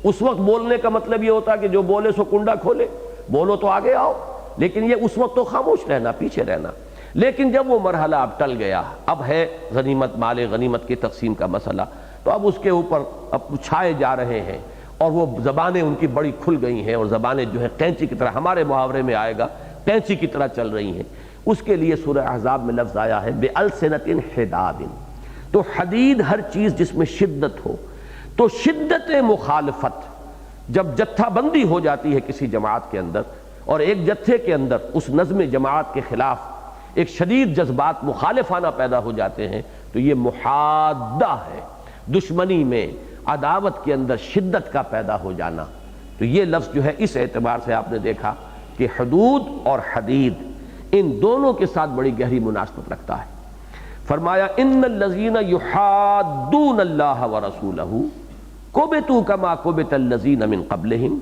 اس وقت بولنے کا مطلب یہ ہوتا کہ جو بولے سو کنڈا کھولے، بولو تو آگے آؤ. لیکن یہ اس وقت تو خاموش رہنا، پیچھے رہنا. لیکن جب وہ مرحلہ اب ٹل گیا، اب ہے غنیمت، مال غنیمت کی تقسیم کا مسئلہ، تو اب اس کے اوپر اب چھائے جا رہے ہیں اور وہ زبانیں ان کی بڑی کھل گئی ہیں، اور زبانیں جو ہے قینچی کی طرح، ہمارے محاورے میں آئے گا قینچی کی طرح چل رہی ہیں. اس کے لیے سورہ احزاب میں لفظ آیا ہے بِأَلْسِنَةٍ حِدَادٍ. تو حدید ہر چیز جس میں شدت ہو. تو شدت مخالفت جب جتھا بندی ہو جاتی ہے کسی جماعت کے اندر، اور ایک جتھے کے اندر اس نظم جماعت کے خلاف ایک شدید جذبات مخالفانہ پیدا ہو جاتے ہیں، تو یہ محادہ ہے. دشمنی میں، عداوت کے اندر شدت کا پیدا ہو جانا. تو یہ لفظ جو ہے اس اعتبار سے آپ نے دیکھا کہ حدود اور حدید ان دونوں کے ساتھ بڑی گہری مناسبت رکھتا ہے. فرمایا ان الذین یحادون اللہ ورسولہ کبتوا کما کبت الذین من قبلہم،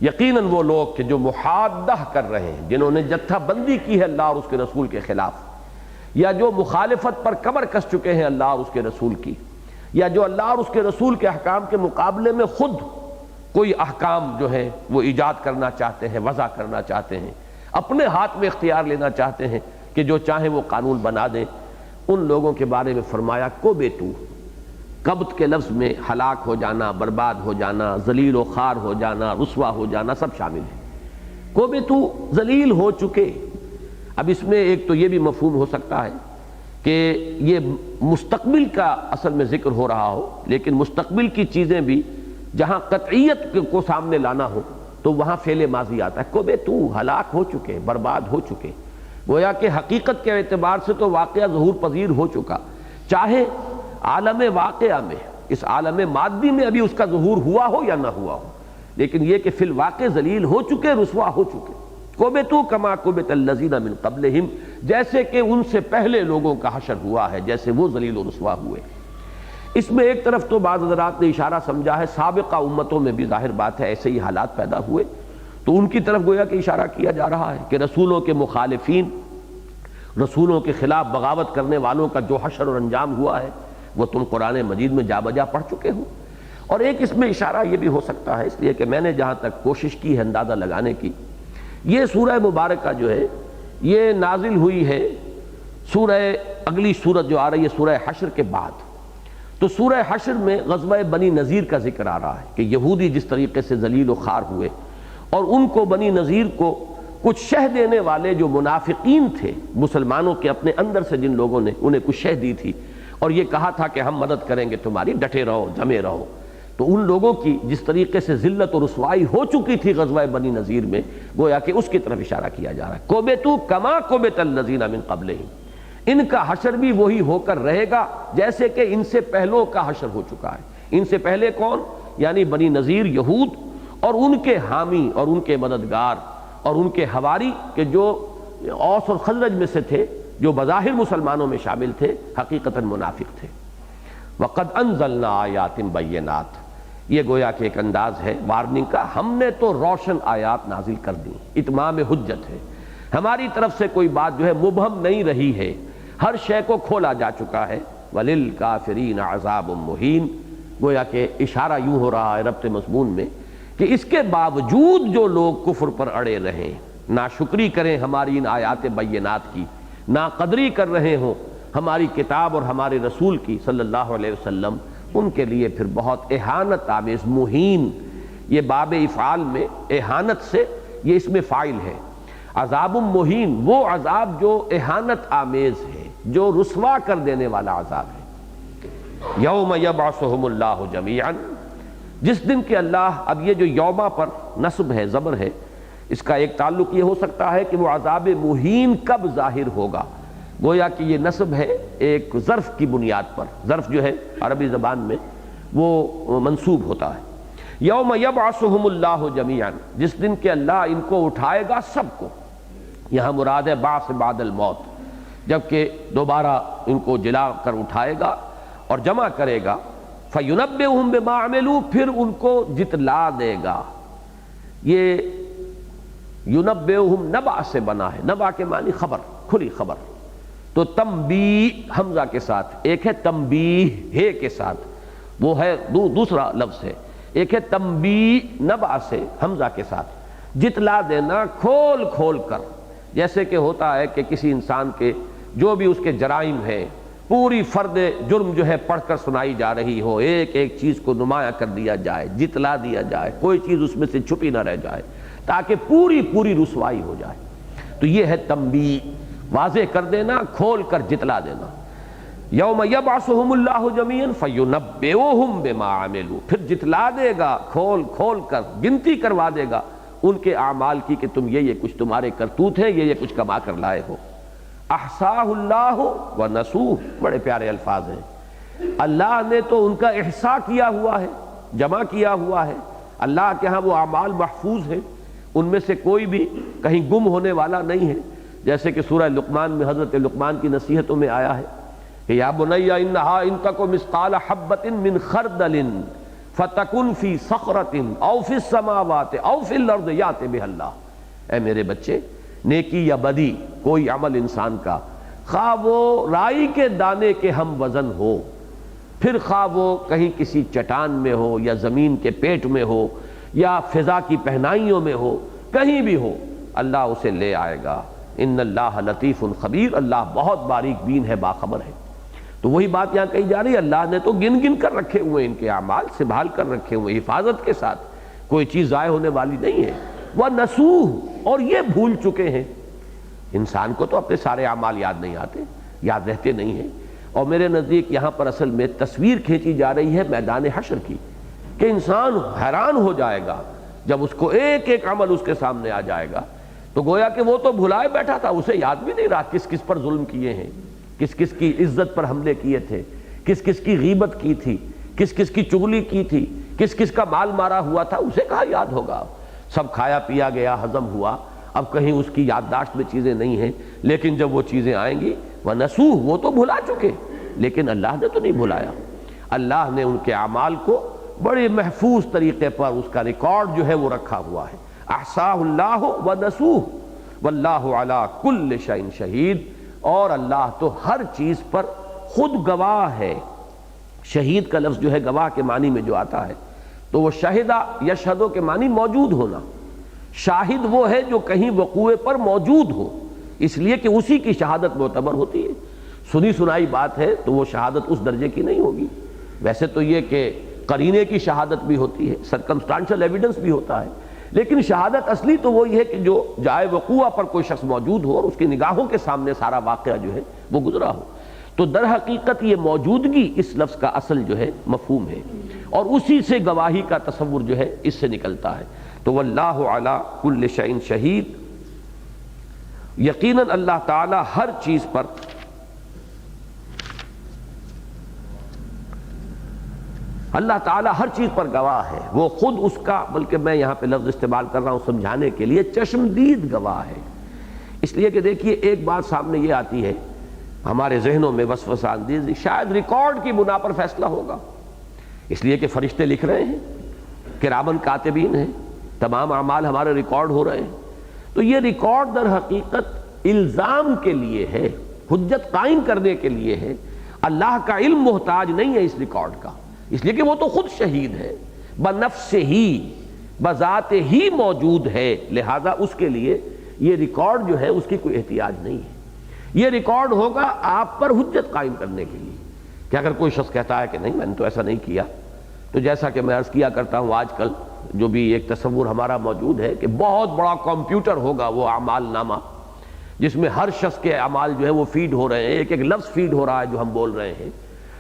یقیناً وہ لوگ کہ جو محادہ کر رہے ہیں، جنہوں نے جتھا بندی کی ہے اللہ اور اس کے رسول کے خلاف، یا جو مخالفت پر کمر کس چکے ہیں اللہ اور اس کے رسول کی، یا جو اللہ اور اس کے رسول کے احکام کے مقابلے میں خود کوئی احکام جو ہے وہ ایجاد کرنا چاہتے ہیں، وضع کرنا چاہتے ہیں، اپنے ہاتھ میں اختیار لینا چاہتے ہیں کہ جو چاہیں وہ قانون بنا دیں، ان لوگوں کے بارے میں فرمایا کبتوا. قبط کے لفظ میں ہلاک ہو جانا، برباد ہو جانا، ذلیل و خوار ہو جانا، رسوا ہو جانا سب شامل ہے. کبتوا ذلیل ہو چکے. اب اس میں ایک تو یہ بھی مفہوم ہو سکتا ہے کہ یہ مستقبل کا اصل میں ذکر ہو رہا ہو، لیکن مستقبل کی چیزیں بھی جہاں قطعیت کو سامنے لانا ہو تو وہاں فعل ماضی آتا ہے. کبتوا ہلاک ہو چکے، برباد ہو چکے. گویا کہ حقیقت کے اعتبار سے تو واقعہ ظہور پذیر ہو چکا، چاہے عالم واقعہ میں، اس عالم مادی میں ابھی اس کا ظہور ہوا ہو یا نہ ہوا ہو، لیکن یہ کہ فی الواقع ذلیل ہو چکے، رسوا ہو چکے. کبتوا کما کبت الذین من قبلہم، جیسے کہ ان سے پہلے لوگوں کا حشر ہوا ہے، جیسے وہ ذلیل و رسوا ہوئے. اس میں ایک طرف تو بعض حضرات نے اشارہ سمجھا ہے سابقہ امتوں میں بھی ظاہر بات ہے ایسے ہی حالات پیدا ہوئے، تو ان کی طرف گویا کہ اشارہ کیا جا رہا ہے کہ رسولوں کے مخالفین، رسولوں کے خلاف بغاوت کرنے والوں کا جو حشر اور انجام ہوا ہے وہ تم قرآن مجید میں جا بجا پڑھ چکے ہو. اور ایک اس میں اشارہ یہ بھی ہو سکتا ہے، اس لیے کہ میں نے جہاں تک کوشش کی ہے اندازہ لگانے کی، یہ سورہ مبارکہ جو ہے یہ نازل ہوئی ہے سورہ، اگلی سورت جو آ رہی ہے سورہ حشر کے بعد. تو سورہ حشر میں غزوہ بنی نذیر کا ذکر آ رہا ہے کہ یہودی جس طریقے سے ذلیل و خوار ہوئے، اور ان کو بنی نذیر کو کچھ شہ دینے والے جو منافقین تھے مسلمانوں کے اپنے اندر سے، جن لوگوں نے انہیں کچھ شہ دی تھی اور یہ کہا تھا کہ ہم مدد کریں گے تمہاری، ڈٹے رہو، جمے رہو. تو ان لوگوں کی جس طریقے سے ذلت و رسوائی ہو چکی تھی غزوہ بنی نذیر میں، گویا کہ اس کی طرف اشارہ کیا جا رہا ہے. کبتوا کما کبت الذین من قبلہم، ان کا حشر بھی وہی ہو کر رہے گا جیسے کہ ان سے پہلوں کا حشر ہو چکا ہے. ان سے پہلے کون؟ یعنی بنی نذیر، یہود، اور ان کے حامی اور ان کے مددگار اور ان کے حواری کہ جو اوس اور خزرج میں سے تھے، جو بظاہر مسلمانوں میں شامل تھے، حقیقتاً منافق تھے. وَقَدْ أَنزَلْنَا آیَاتٍ بَيِّنَاتٍ، یہ گویا کہ ایک انداز ہے وارننگ کا، ہم نے تو روشن آیات نازل کر دی، اتمام حجت ہے، ہماری طرف سے کوئی بات جو ہے مبہم نہیں رہی ہے، ہر شے کو کھولا جا چکا ہے. وَلِلْكَافِرِينَ عَذَابٌ مُّهِينٌ، گویا کہ اشارہ یوں ہو رہا ہے ربط مضمون میں کہ اس کے باوجود جو لوگ کفر پر اڑے رہیں، ناشکری کریں ہماری ان آیات بینات کی، ناقدری کر رہے ہوں ہماری کتاب اور ہمارے رسول کی صلی اللہ علیہ وسلم، ان کے لیے پھر بہت اہانت آمیز، مہین، یہ باب افعال میں اہانت سے یہ اس میں فاعل ہے. عذاب مہین، وہ عذاب جو اہانت آمیز ہے، جو رسوا کر دینے والا عذاب ہے. یوم یبعثہم اللہ جمیعا، جس دن کہ اللہ، اب یہ جو یوما پر نصب ہے، زبر ہے، اس کا ایک تعلق یہ ہو سکتا ہے کہ وہ عذاب مہین کب ظاہر ہوگا. گویا کہ یہ نصب ہے ایک ظرف کی بنیاد پر، ظرف جو ہے عربی زبان میں وہ منصوب ہوتا ہے. یوم یبعثہم اللہ جمیعا، جس دن کہ اللہ ان کو اٹھائے گا سب کو، یہاں مراد ہے بعث بعد الموت، جبکہ دوبارہ ان کو جلا کر اٹھائے گا اور جمع کرے گا. فَيُنَبِّئُهُم بِمَا عَمِلُوا، پھر ان کو جتلا دے گا. یہ ینبئہم نبع سے بنا ہے، نبع کے معنی خبر، کھلی خبر، تو تنبیہ حمزہ کے ساتھ، ایک ہے تنبیہ ہے کے ساتھ، وہ ہے دوسرا لفظ ہے، ایک ہے تنبیہ نبع سے حمزہ کے ساتھ، جتلا دینا کھول کھول کر، جیسے کہ ہوتا ہے کہ کسی انسان کے جو بھی اس کے جرائم ہیں پوری فرد جرم جو ہے پڑھ کر سنائی جا رہی ہو، ایک ایک چیز کو نمایاں کر دیا جائے، جتلا دیا جائے، کوئی چیز اس میں سے چھپی نہ رہ جائے تاکہ پوری رسوائی ہو جائے، تو یہ ہے تنبیہ، واضح کر دینا، کھول کر جتلا دینا۔ یوم یبعثہم اللہ جمیعا فینبئہم بما عملوا، پھر جتلا دے گا کھول کھول کر، گنتی کروا دے گا ان کے اعمال کی کہ تم یہ کچھ تمہارے کرتوت ہیں، یہ کچھ کما کر لائے ہو۔ احصاہ اللہ ونسوہ، بڑے پیارے الفاظ ہیں، اللہ نے تو ان کا احصاء کیا ہوا ہے، جمع کیا ہوا ہے، اللہ کے ہاں وہ اعمال محفوظ ہیں، ان میں سے کوئی بھی کہیں گم ہونے والا نہیں ہے، جیسے کہ سورہ لقمان میں حضرت لقمان کی نصیحتوں میں آیا ہے کہ یا بنی انہا ان تک مثقال حبۃ من خردل فتکن فی صخرۃ او فی السماوات او فی الارض یات بہ اللہ، اے میرے بچے، نیکی یا بدی کوئی عمل انسان کا، خواہ وہ رائی کے دانے کے ہم وزن ہو، پھر خواہ وہ کہیں کسی چٹان میں ہو یا زمین کے پیٹ میں ہو یا فضا کی پہنائیوں میں ہو، کہیں بھی ہو، اللہ اسے لے آئے گا۔ ان اللہ لطیف خبیر، اللہ بہت باریک بین ہے، باخبر ہے۔ تو وہی بات یہاں کہی جا رہی ہے، اللہ نے تو گن گن کر رکھے ہوئے ان کے اعمال، سنبھال کر رکھے ہوئے حفاظت کے ساتھ، کوئی چیز ضائع ہونے والی نہیں ہے۔ وَنَسُوهُ، اور یہ بھول چکے ہیں۔ انسان کو تو اپنے سارے اعمال یاد نہیں آتے، یاد رہتے نہیں ہیں، اور میرے نزدیک یہاں پر اصل میں تصویر کھینچی جا رہی ہے میدان حشر کی، کہ انسان حیران ہو جائے گا جب اس کو ایک ایک عمل اس کے سامنے آ جائے گا، تو گویا کہ وہ تو بھلائے بیٹھا تھا، اسے یاد بھی نہیں رہا کس کس پر ظلم کیے ہیں، کس کس کی عزت پر حملے کیے تھے، کس کس کی غیبت کی تھی، کس کس کی چغلی کی تھی، کس کس کا مال مارا ہوا تھا، اسے کہاں یاد ہوگا؟ سب کھایا پیا گیا، ہضم ہوا، اب کہیں اس کی یادداشت میں چیزیں نہیں ہیں، لیکن جب وہ چیزیں آئیں گی وَنَسُوهُ، وہ تو بھلا چکے، لیکن اللہ نے تو نہیں بھلایا، اللہ نے ان کے اعمال کو بڑے محفوظ طریقے پر اس کا ریکارڈ جو ہے وہ رکھا ہوا ہے۔ احصاہ اللہ ونسوہ واللہ علی کل شیء شہید، اور اللہ تو ہر چیز پر خود گواہ ہے۔ شہید کا لفظ جو ہے گواہ کے معنی میں جو آتا ہے، تو وہ شہدہ یشہدو کے معنی موجود ہونا، شاہد وہ ہے جو کہیں وقوع پر موجود ہو، اس لیے کہ اسی کی شہادت معتبر ہوتی ہے۔ سنی سنائی بات ہے تو وہ شہادت اس درجے کی نہیں ہوگی، ویسے تو یہ کہ قرینے کی شہادت بھی ہوتی ہے، سرکمسٹانشل ایویڈنس بھی ہوتا ہے، لیکن شہادت اصلی تو وہی ہے کہ جو جائے وقوع پر کوئی شخص موجود ہو اور اس کی نگاہوں کے سامنے سارا واقعہ جو ہے وہ گزرا ہو۔ تو در حقیقت یہ موجودگی اس لفظ کا اصل جو ہے مفہوم ہے، اور اسی سے گواہی کا تصور جو ہے اس سے نکلتا ہے۔ تو واللہ علی کل شیء شہید، یقیناً اللہ تعالی ہر چیز پر گواہ ہے، وہ خود اس کا، بلکہ میں یہاں پہ لفظ استعمال کر رہا ہوں سمجھانے کے لیے، چشمدید گواہ ہے۔ اس لیے کہ دیکھیے ایک بات سامنے یہ آتی ہے ہمارے ذہنوں میں وسوسہ اندیزی، شاید ریکارڈ کی بنا پر فیصلہ ہوگا، اس لیے کہ فرشتے لکھ رہے ہیں، کرامن کاتبین ہیں، تمام اعمال ہمارے ریکارڈ ہو رہے ہیں، تو یہ ریکارڈ در حقیقت الزام کے لیے ہے، حجت قائم کرنے کے لیے ہے، اللہ کا علم محتاج نہیں ہے اس ریکارڈ کا، اس لیے کہ وہ تو خود شہید ہے، بنفس ہی، بذات ہی موجود ہے، لہذا اس کے لیے یہ ریکارڈ جو ہے اس کی کوئی احتیاج نہیں ہے۔ یہ ریکارڈ ہوگا آپ پر حجت قائم کرنے کے لیے، کہ اگر کوئی شخص کہتا ہے کہ نہیں میں نے تو ایسا نہیں کیا، تو جیسا کہ میں عرض کیا کرتا ہوں آج کل جو بھی ایک تصور ہمارا موجود ہے کہ بہت بڑا کمپیوٹر ہوگا وہ اعمال نامہ، جس میں ہر شخص کے اعمال جو ہے وہ فیڈ ہو رہے ہیں، ایک ایک لفظ فیڈ ہو رہا ہے جو ہم بول رہے ہیں،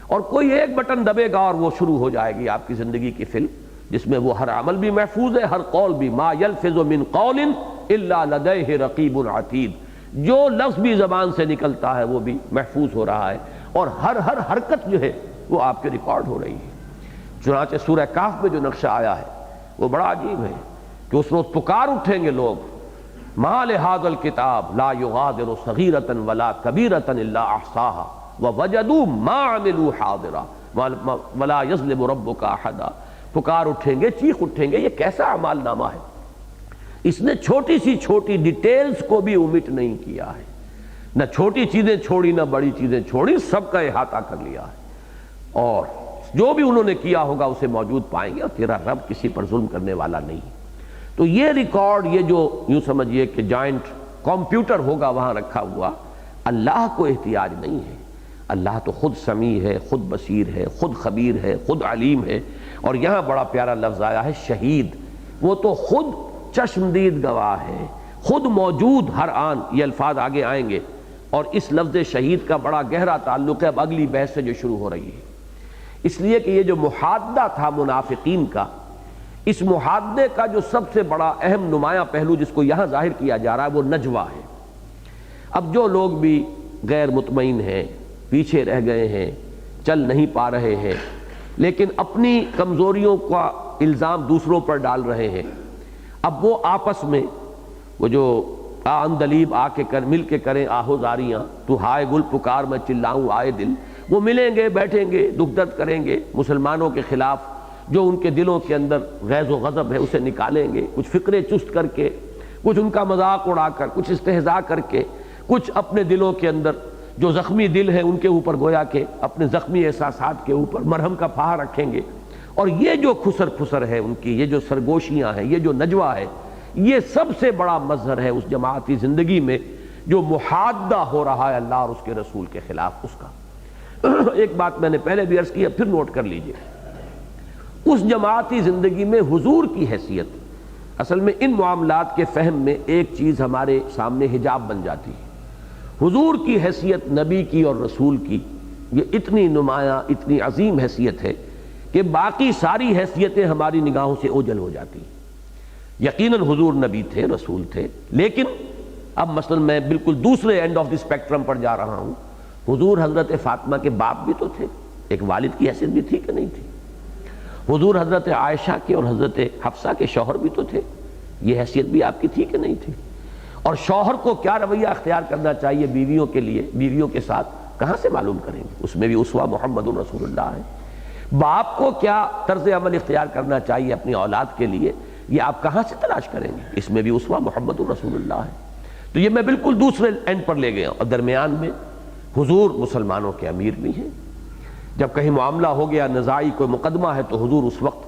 اور کوئی ایک بٹن دبے گا اور وہ شروع ہو جائے گی آپ کی زندگی کی فلم، جس میں وہ ہر عمل بھی محفوظ ہے، ہر قول بھی، ما یلفظ من قول الا لدیہ رقیب عتید، جو لفظ بھی زبان سے نکلتا ہے وہ بھی محفوظ ہو رہا ہے، اور ہر حرکت جو ہے وہ آپ کے ریکارڈ ہو رہی ہے۔ چنانچہ سورہ کہف میں جو نقشہ آیا ہے وہ بڑا عجیب ہے کہ اس روز پکار اٹھیں گے لوگ، ما لہذا الکتاب لا یغادر صغیرۃ ولا کبیرۃ الا احصاها ووجدوا ما عملوا حاضرا ولا یظلم ربک احدا، پکار اٹھیں گے، چیخ اٹھیں گے، یہ کیسا اعمال نامہ ہے اس نے چھوٹی سی چھوٹی ڈیٹیلز کو بھی اومٹ نہیں کیا ہے، نہ چھوٹی چیزیں چھوڑی نہ بڑی چیزیں چھوڑی، سب کا احاطہ کر لیا ہے، اور جو بھی انہوں نے کیا ہوگا اسے موجود پائیں گے، اور تیرا رب کسی پر ظلم کرنے والا نہیں۔ تو یہ ریکارڈ، یہ جو یوں سمجھیے کہ جوائنٹ کمپیوٹر ہوگا وہاں رکھا ہوا، اللہ کو احتیاج نہیں ہے۔ اللہ تو خود سمیع ہے، خود بصیر ہے، خود خبیر ہے، خود علیم ہے، اور یہاں بڑا پیارا لفظ آیا ہے شہید، وہ تو خود چشمدید گواہ ہے، خود موجود ہر آن، یہ الفاظ آگے آئیں گے، اور اس لفظ شہید کا بڑا گہرا تعلق ہے اب اگلی بحث سے جو شروع ہو رہی ہے، اس لیے کہ یہ جو محادہ تھا منافقین کا، اس محادے کا جو سب سے بڑا اہم نمایاں پہلو جس کو یہاں ظاہر کیا جا رہا ہے وہ نجوہ ہے۔ اب جو لوگ بھی غیر مطمئن ہیں، پیچھے رہ گئے ہیں، چل نہیں پا رہے ہیں، لیکن اپنی کمزوریوں کا الزام دوسروں پر ڈال رہے ہیں، اب وہ آپس میں وہ جو اندلیب آ کے مل کے کریں آہو زاریاں، تو ہائے گل پکار میں چلاؤں آئے دل، وہ ملیں گے، بیٹھیں گے، دکھ درد کریں گے، مسلمانوں کے خلاف جو ان کے دلوں کے اندر غیظ و غضب ہے اسے نکالیں گے، کچھ فکرے چست کر کے، کچھ ان کا مذاق اڑا کر، کچھ استہزاء کر کے، کچھ اپنے دلوں کے اندر جو زخمی دل ہے ان کے اوپر گویا کہ اپنے زخمی احساسات کے اوپر مرہم کا پھاہا رکھیں گے، اور یہ جو خسر پھسر ہے ان کی، یہ جو سرگوشیاں ہیں، یہ جو نجوہ ہے، یہ سب سے بڑا مظہر ہے اس جماعتی زندگی میں جو محادہ ہو رہا ہے اللہ اور اس کے رسول کے خلاف اس کا۔ ایک بات میں نے پہلے بھی عرض کی ہے، پھر نوٹ کر لیجئے، اس جماعتی زندگی میں حضور کی حیثیت، اصل میں ان معاملات کے فہم میں ایک چیز ہمارے سامنے حجاب بن جاتی ہے۔ حضور کی حیثیت نبی کی اور رسول کی یہ اتنی نمایاں، اتنی عظیم حیثیت ہے کہ باقی ساری حیثیتیں ہماری نگاہوں سے اوجھل ہو جاتی ہیں۔ یقیناً حضور نبی تھے، رسول تھے، لیکن اب مثلا میں بالکل دوسرے اینڈ آف دی اسپیکٹرم پر جا رہا ہوں، حضور حضرت فاطمہ کے باپ بھی تو تھے، ایک والد کی حیثیت بھی تھی کہ نہیں تھی؟ حضور حضرت عائشہ کے اور حضرت حفصہ کے شوہر بھی تو تھے، یہ حیثیت بھی آپ کی تھی کہ نہیں تھی؟ اور شوہر کو کیا رویہ اختیار کرنا چاہیے بیویوں کے لیے، بیویوں کے ساتھ، کہاں سے معلوم کریں گے؟ اس میں بھی اسوہ محمد رسول اللہ ہے۔ باپ کو کیا طرز عمل اختیار کرنا چاہیے اپنی اولاد کے لیے، یہ آپ کہاں سے تلاش کریں گے؟ اس میں بھی اسوہ محمد رسول اللہ ہے۔ تو یہ میں بالکل دوسرے اینڈ پر لے گیا، اور درمیان میں حضور مسلمانوں کے امیر بھی ہیں۔ جب کہیں معاملہ ہو گیا نزاعی کوئی مقدمہ ہے تو حضور اس وقت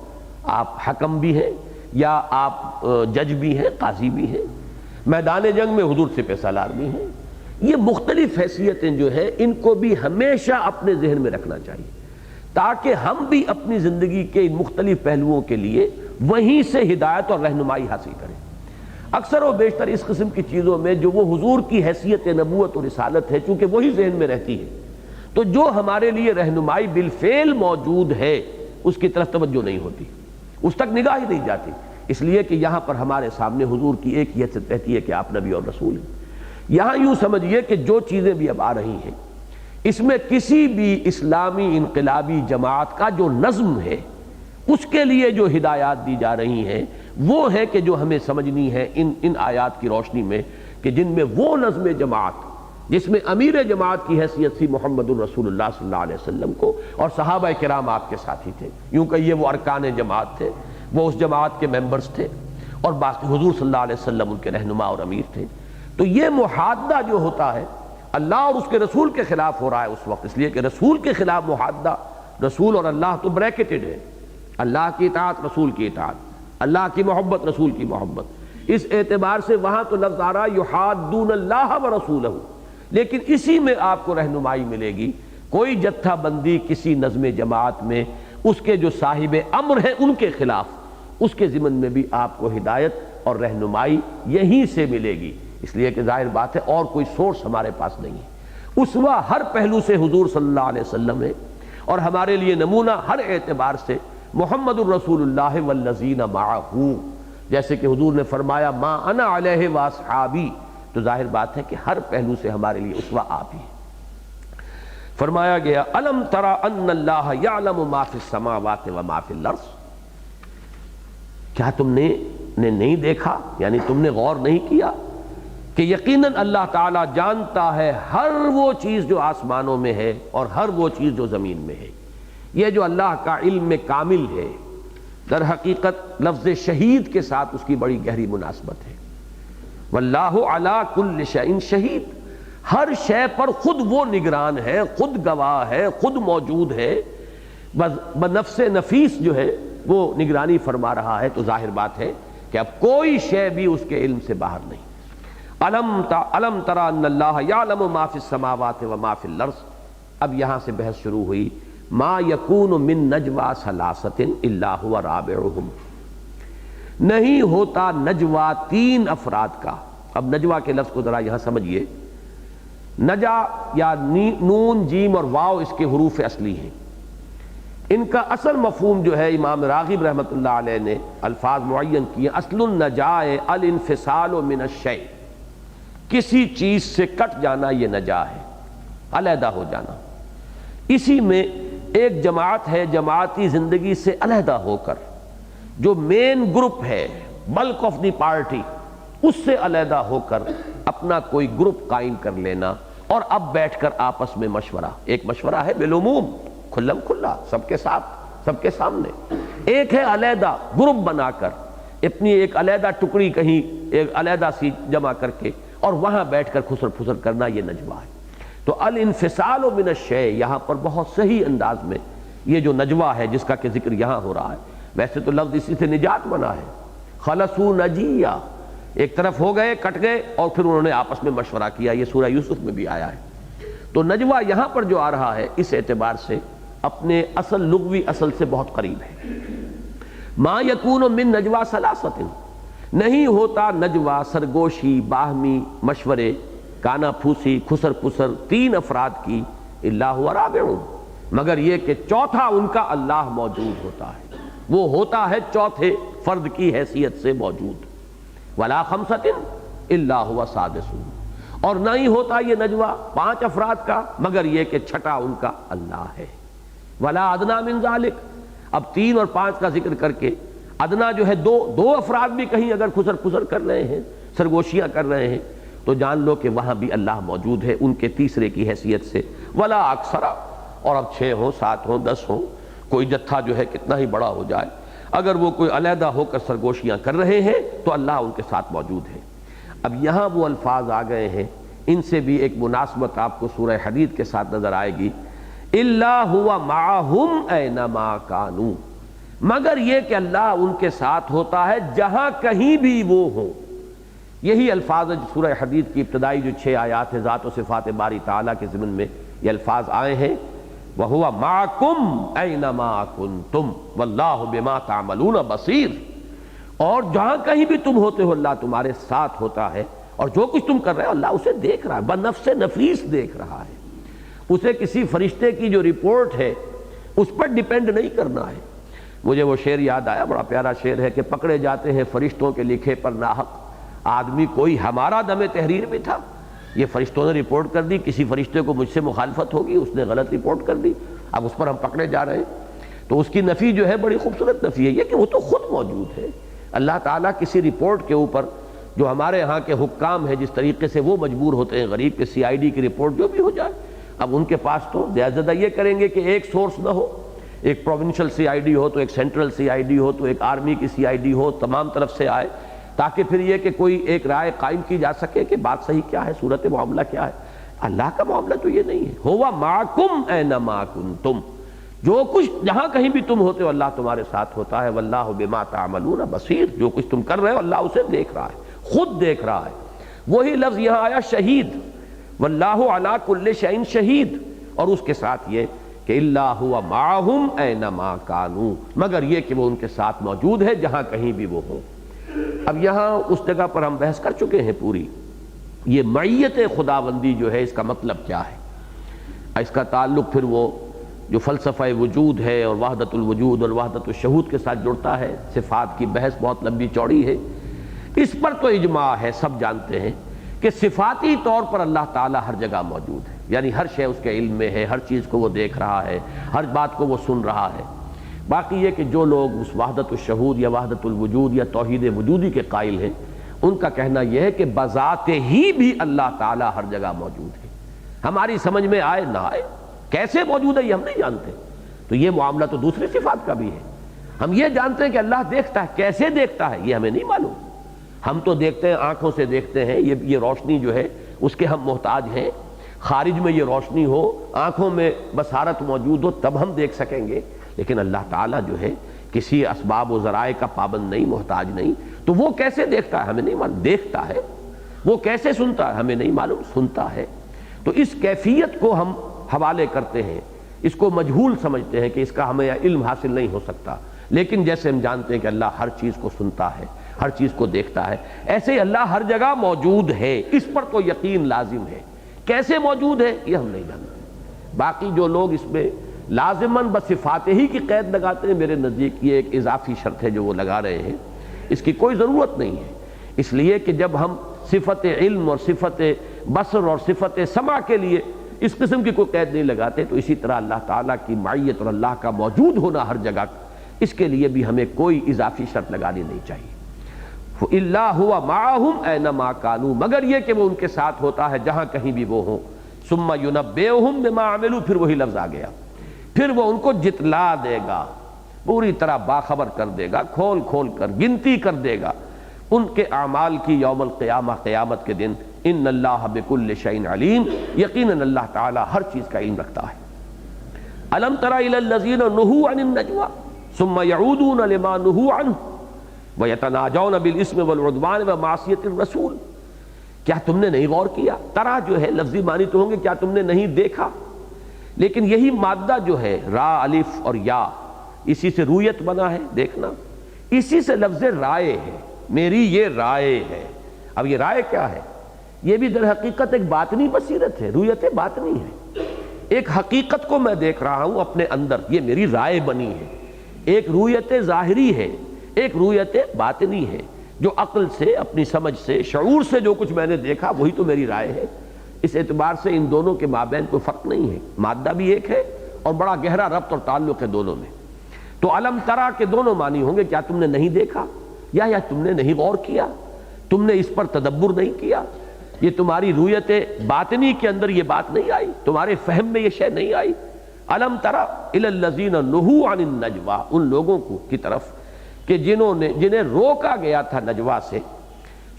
آپ حکم بھی ہیں، یا آپ جج بھی ہیں، قاضی بھی ہیں، میدان جنگ میں حضور سپہ سالار بھی ہیں۔ یہ مختلف حیثیتیں جو ہیں ان کو بھی ہمیشہ اپنے ذہن میں رکھنا چاہیے، تاکہ ہم بھی اپنی زندگی کے ان مختلف پہلوؤں کے لیے وہیں سے ہدایت اور رہنمائی حاصل کریں۔ اکثر و بیشتر اس قسم کی چیزوں میں جو وہ حضور کی حیثیت نبوت اور رسالت ہے، چونکہ وہی ذہن میں رہتی ہے، تو جو ہمارے لیے رہنمائی بالفعل موجود ہے اس کی طرف توجہ نہیں ہوتی، اس تک نگاہ ہی نہیں جاتی، اس لیے کہ یہاں پر ہمارے سامنے حضور کی ایک حیثیت رہتی ہے کہ آپ نبی اور رسول ہیں۔ یہاں یوں سمجھیے کہ جو چیزیں بھی اب آ رہی ہیں، اس میں کسی بھی اسلامی انقلابی جماعت کا جو نظم ہے، اس کے لیے جو ہدایات دی جا رہی ہیں وہ ہے کہ جو ہمیں سمجھنی ہے ان آیات کی روشنی میں، کہ جن میں وہ نظم جماعت جس میں امیر جماعت کی حیثیت تھی محمد الرسول اللہ صلی اللہ علیہ وسلم کو، اور صحابہ کرام آپ کے ساتھی تھے، یوں کہیے وہ ارکان جماعت تھے، وہ اس جماعت کے ممبرز تھے، اور باقی حضور صلی اللہ علیہ وسلم ان کے رہنما اور امیر تھے۔ تو یہ محادہ جو ہوتا ہے اللہ اور اس کے رسول کے خلاف ہو رہا ہے اس وقت، اس لیے کہ رسول کے خلاف محادہ، رسول اور اللہ تو بریکٹڈ ہے، اللہ کی اطاعت رسول کی اطاعت، اللہ کی محبت رسول کی محبت، اس اعتبار سے وہاں تو لفظ آ رہا یحادون اللہ ورسولہ، لیکن اسی میں آپ کو رہنمائی ملے گی۔ کوئی جتھا بندی کسی نظم جماعت میں اس کے جو صاحب امر ہیں ان کے خلاف، اس کے ضمن میں بھی آپ کو ہدایت اور رہنمائی یہیں سے ملے گی، اس لیے کہ ظاہر بات ہے اور کوئی سورس ہمارے پاس نہیں ہے۔ اسوہ ہر پہلو سے حضور صلی اللہ علیہ وسلم ہے، اور ہمارے لیے نمونہ ہر اعتبار سے محمد الرسول اللہ والذین معہ، جیسے کہ حضور نے فرمایا ما انا علیہ واصحابی، تو ظاہر بات ہے کہ ہر پہلو سے ہمارے لیے اسوہ آپ ہی۔ فرمایا گیا الم تری ان اللہ یعلم ما فی السماوات و ما فی الارض، کیا تم نے نہیں دیکھا، یعنی تم نے غور نہیں کیا کہ یقیناً اللہ تعالیٰ جانتا ہے ہر وہ چیز جو آسمانوں میں ہے اور ہر وہ چیز جو زمین میں ہے۔ یہ جو اللہ کا علم کامل ہے، در حقیقت لفظ شہید کے ساتھ اس کی بڑی گہری مناسبت ہے۔ واللہ علی کل شیء شہید، ہر شے پر خود وہ نگران ہے، خود گواہ ہے، خود موجود ہے، بنفس نفیس جو ہے وہ نگرانی فرما رہا ہے۔ تو ظاہر بات ہے کہ اب کوئی شے بھی اس کے علم سے باہر نہیں۔ الم تری ان اللہ یعلم ما فی السماوات و ما فی الارض، اب یہاں سے بحث شروع ہوئی۔ ما یکون من نجوی ثلاثۃ الا هو رابعهم، نہیں ہوتا نجوا تین افراد کا۔ اب نجوا کے لفظ کو ذرا یہاں سمجھیے، نجا یا نون جیم اور واو اس کے حروف اصلی ہیں، ان کا اصل مفہوم جو ہے امام راغب رحمۃ اللہ علیہ نے الفاظ معین کیے، اصل النجاء الانفصال من الشیء، کسی چیز سے کٹ جانا یہ نجا ہے، علیحدہ ہو جانا۔ اسی میں ایک جماعت ہے جماعتی زندگی سے علیحدہ ہو کر، جو مین گروپ ہے بلک آف دی پارٹی، اس سے علیحدہ ہو کر اپنا کوئی گروپ قائم کر لینا، اور اب بیٹھ کر آپس میں مشورہ، ایک مشورہ ہے بالعموم کھلم کھلا سب کے ساتھ سب کے سامنے، ایک ہے علیحدہ گروپ بنا کر اپنی ایک علیحدہ ٹکڑی کہیں ایک علیحدہ سی جمع کر کے اور وہاں بیٹھ کر خسر پھسر کرنا، یہ نجوا ہے۔ تو الانفصال من الشیء یہاں پر بہت صحیح انداز میں یہ جو نجوا ہے جس کا کہ ذکر یہاں ہو رہا ہے، ویسے تو لفظ اسی سے نجات بنا ہے، خلصوا نجیا، ایک طرف ہو گئے کٹ گئے اور پھر انہوں نے آپس میں مشورہ کیا، یہ سورہ یوسف میں بھی آیا ہے۔ تو نجوا یہاں پر جو آ رہا ہے اس اعتبار سے اپنے اصل لغوی اصل سے بہت قریب ہے۔ ما یکون من نجوا ثلاثۃ، نہیں ہوتا نجوا سرگوشی باہمی مشورے کانا پھوسی خسر پسر تین افراد کی، الا هو رابعهم، مگر یہ کہ چوتھا ان کا اللہ موجود ہوتا ہے، وہ ہوتا ہے چوتھے فرد کی حیثیت سے موجود۔ ولا خمسۃ الا هو سادسهم، اور نہ ہی ہوتا یہ نجوا پانچ افراد کا مگر یہ کہ چھٹا ان کا اللہ ہے۔ ولا ادنی من ذلک، اب تین اور پانچ کا ذکر کر کے ادنا جو ہے دو افراد بھی کہیں اگر خسر پسر کر رہے ہیں سرگوشیاں کر رہے ہیں تو جان لو کہ وہاں بھی اللہ موجود ہے ان کے تیسرے کی حیثیت سے۔ ولا اکثر، اور اب 6 ہوں 7 ہوں 10 ہوں، کوئی جتھا جو ہے کتنا ہی بڑا ہو جائے، اگر وہ کوئی علیحدہ ہو کر سرگوشیاں کر رہے ہیں تو اللہ ان کے ساتھ موجود ہے۔ اب یہاں وہ الفاظ آ گئے ہیں، ان سے بھی ایک مناسبت آپ کو سورہ حدید کے ساتھ نظر آئے گی۔ الا هو معهم اینما کانوا، مگر یہ کہ اللہ ان کے ساتھ ہوتا ہے جہاں کہیں بھی وہ ہوں۔ یہی الفاظ سورہ حدید کی ابتدائی جو 6 آیات ہیں ذات و صفات باری تعالیٰ کے ضمن میں یہ الفاظ آئے ہیں، وَهُوَ مَعَكُمْ أَيْنَمَا كُنْتُمْ وَاللَّهُ بِمَا تَعْمَلُونَ بصیر، اور جہاں کہیں بھی تم ہوتے ہو اللہ تمہارے ساتھ ہوتا ہے، اور جو کچھ تم کر رہے ہو اللہ اسے دیکھ رہا ہے، بنفس نفیس دیکھ رہا ہے۔ اسے کسی فرشتے کی جو رپورٹ ہے اس پر ڈیپینڈ نہیں کرنا ہے۔ مجھے وہ شعر یاد آیا، بڑا پیارا شعر ہے کہ پکڑے جاتے ہیں فرشتوں کے لکھے پر ناحق، آدمی کوئی ہمارا دم تحریر بھی تھا، یہ فرشتوں نے رپورٹ کر دی، کسی فرشتے کو مجھ سے مخالفت ہوگی، اس نے غلط رپورٹ کر دی، اب اس پر ہم پکڑے جا رہے ہیں۔ تو اس کی نفی جو ہے بڑی خوبصورت نفی ہے، یہ کہ وہ تو خود موجود ہے۔ اللہ تعالیٰ کسی رپورٹ کے اوپر جو ہمارے ہاں کے حکام ہیں جس طریقے سے وہ مجبور ہوتے ہیں غریب کے CID کی رپورٹ جو بھی ہو جائے، اب ان کے پاس تو زیادہ یہ کریں گے کہ ایک سورس نہ ہو، ایک پروونشل CID ہو تو ایک سینٹرل CID ہو تو ایک آرمی کی CID ہو، تمام طرف سے آئے، تاکہ پھر یہ کہ کوئی ایک رائے قائم کی جا سکے کہ بات صحیح کیا ہے، صورت معاملہ کیا ہے۔ اللہ کا معاملہ تو یہ نہیں ہے، ہوا معکم اینما کنتم، جو کچھ جہاں کہیں بھی تم ہوتے ہو اللہ تمہارے ساتھ ہوتا ہے۔ واللہ بما تعملون بصیر، جو کچھ تم کر رہے ہو اللہ اسے دیکھ رہا ہے، خود دیکھ رہا ہے۔ وہی لفظ یہاں آیا شہید، واللہ علی کل شیء شہید، اور اس کے ساتھ یہ کہ الا هو معہم اینما کانوا، مگر یہ کہ وہ ان کے ساتھ موجود ہے جہاں کہیں بھی وہ ہوں۔ اب یہاں اس جگہ پر ہم بحث کر چکے ہیں پوری، یہ معیت خداوندی جو ہے اس کا مطلب کیا ہے، اس کا تعلق پھر وہ جو فلسفہ وجود ہے اور وحدت الوجود اور وحدت الشہود کے ساتھ جڑتا ہے۔ صفات کی بحث بہت لمبی چوڑی ہے، اس پر تو اجماع ہے، سب جانتے ہیں کہ صفاتی طور پر اللہ تعالیٰ ہر جگہ موجود ہے، یعنی ہر شے اس کے علم میں ہے، ہر چیز کو وہ دیکھ رہا ہے، ہر بات کو وہ سن رہا ہے۔ باقی یہ کہ جو لوگ اس وحدت الشہود یا وحدت الوجود یا توحید وجودی کے قائل ہیں، ان کا کہنا یہ ہے کہ بذات ہی بھی اللہ تعالیٰ ہر جگہ موجود ہے، ہماری سمجھ میں آئے نہ آئے، کیسے موجود ہے یہ ہم نہیں جانتے۔ تو یہ معاملہ تو دوسری صفات کا بھی ہے، ہم یہ جانتے ہیں کہ اللہ دیکھتا ہے، کیسے دیکھتا ہے یہ ہمیں نہیں معلوم. ہم تو دیکھتے ہیں، آنکھوں سے دیکھتے ہیں، یہ روشنی جو ہے اس کے ہم محتاج ہیں. خارج میں یہ روشنی ہو، آنکھوں میں بصارت موجود ہو تب ہم دیکھ سکیں گے. لیکن اللہ تعالیٰ جو ہے کسی اسباب و ذرائع کا پابند نہیں، محتاج نہیں. تو وہ کیسے دیکھتا ہے ہمیں نہیں معلوم، دیکھتا ہے. وہ کیسے سنتا ہے ہمیں نہیں معلوم، سنتا ہے. تو اس کیفیت کو ہم حوالے کرتے ہیں، اس کو مجہول سمجھتے ہیں کہ اس کا ہمیں علم حاصل نہیں ہو سکتا. لیکن جیسے ہم جانتے ہیں کہ اللہ ہر چیز کو سنتا ہے، ہر چیز کو دیکھتا ہے، ایسے ہی اللہ ہر جگہ موجود ہے. اس پر تو یقین لازم ہے. کیسے موجود ہے یہ ہم نہیں جانتے. باقی جو لوگ اس میں لازماً بصفات ہی کی قید لگاتے ہیں، میرے نزدیک یہ ایک اضافی شرط ہے جو وہ لگا رہے ہیں. اس کی کوئی ضرورت نہیں ہے. اس لیے کہ جب ہم صفت علم اور صفت بصر اور صفت سمع کے لیے اس قسم کی کوئی قید نہیں لگاتے، تو اسی طرح اللہ تعالیٰ کی معیت اور اللہ کا موجود ہونا ہر جگہ، اس کے لیے بھی ہمیں کوئی اضافی شرط لگانی نہیں چاہیے. إِلَّا هُوَ مَعَهُمْ أَيْنَمَا كَانُوا، مگر یہ کہ وہ ان کے ساتھ ہوتا ہے جہاں کہیں بھی وہ ہوں. ثُمَّ يُنَبِّئُهُم بِمَا عَمِلُوا، پھر وہی لفظ آ گیا، پھر وہ ان کو جتلا دے گا، پوری طرح باخبر کر دے گا، کھول کھول کر گنتی کر دے گا ان کے اعمال کی یوم القیامہ، قیامت کے دن. ان اللہ بکل شیء علیم، یقیناً اللہ تعالی ہر چیز کا علم رکھتا ہے. الم تر الی الذین نہوا عن النجوى ثم يعودون لما نہوا عنہ ویتناجون بالاثم والعدوان ومعصیۃ الرسول. کیا تم نے نہیں غور کیا؟ ترا جو ہے لفظی معنی تو ہوں گے کیا تم نے نہیں دیکھا، لیکن یہی مادہ جو ہے را الف اور یا، اسی سے رویت بنا ہے، دیکھنا. اسی سے لفظ رائے ہے، میری یہ رائے ہے. اب یہ رائے کیا ہے؟ یہ بھی در حقیقت ایک باطنی بصیرت ہے، رویت باطنی ہے. ایک حقیقت کو میں دیکھ رہا ہوں اپنے اندر، یہ میری رائے بنی ہے. ایک رویت ظاہری ہے، ایک رویت باطنی ہے، جو عقل سے، اپنی سمجھ سے، شعور سے جو کچھ میں نے دیکھا وہی تو میری رائے ہے. اس اعتبار سے ان دونوں کے مابین کوئی فرق نہیں ہے، مادہ بھی ایک ہے اور بڑا گہرا ربط اور تعلق ہے دونوں میں. تو علم ترا کے دونوں معنی ہوں گے، کیا تم نے نہیں دیکھا، یا تم نے نہیں غور کیا، تم نے اس پر تدبر نہیں کیا، یہ تمہاری رویت باطنی کے اندر یہ بات نہیں آئی، تمہارے فہم میں یہ شے نہیں آئی. علم ترا الی الذین نہوا عن النجوى، ان لوگوں کو کی طرف کہ جنہیں روکا گیا تھا نجوا سے.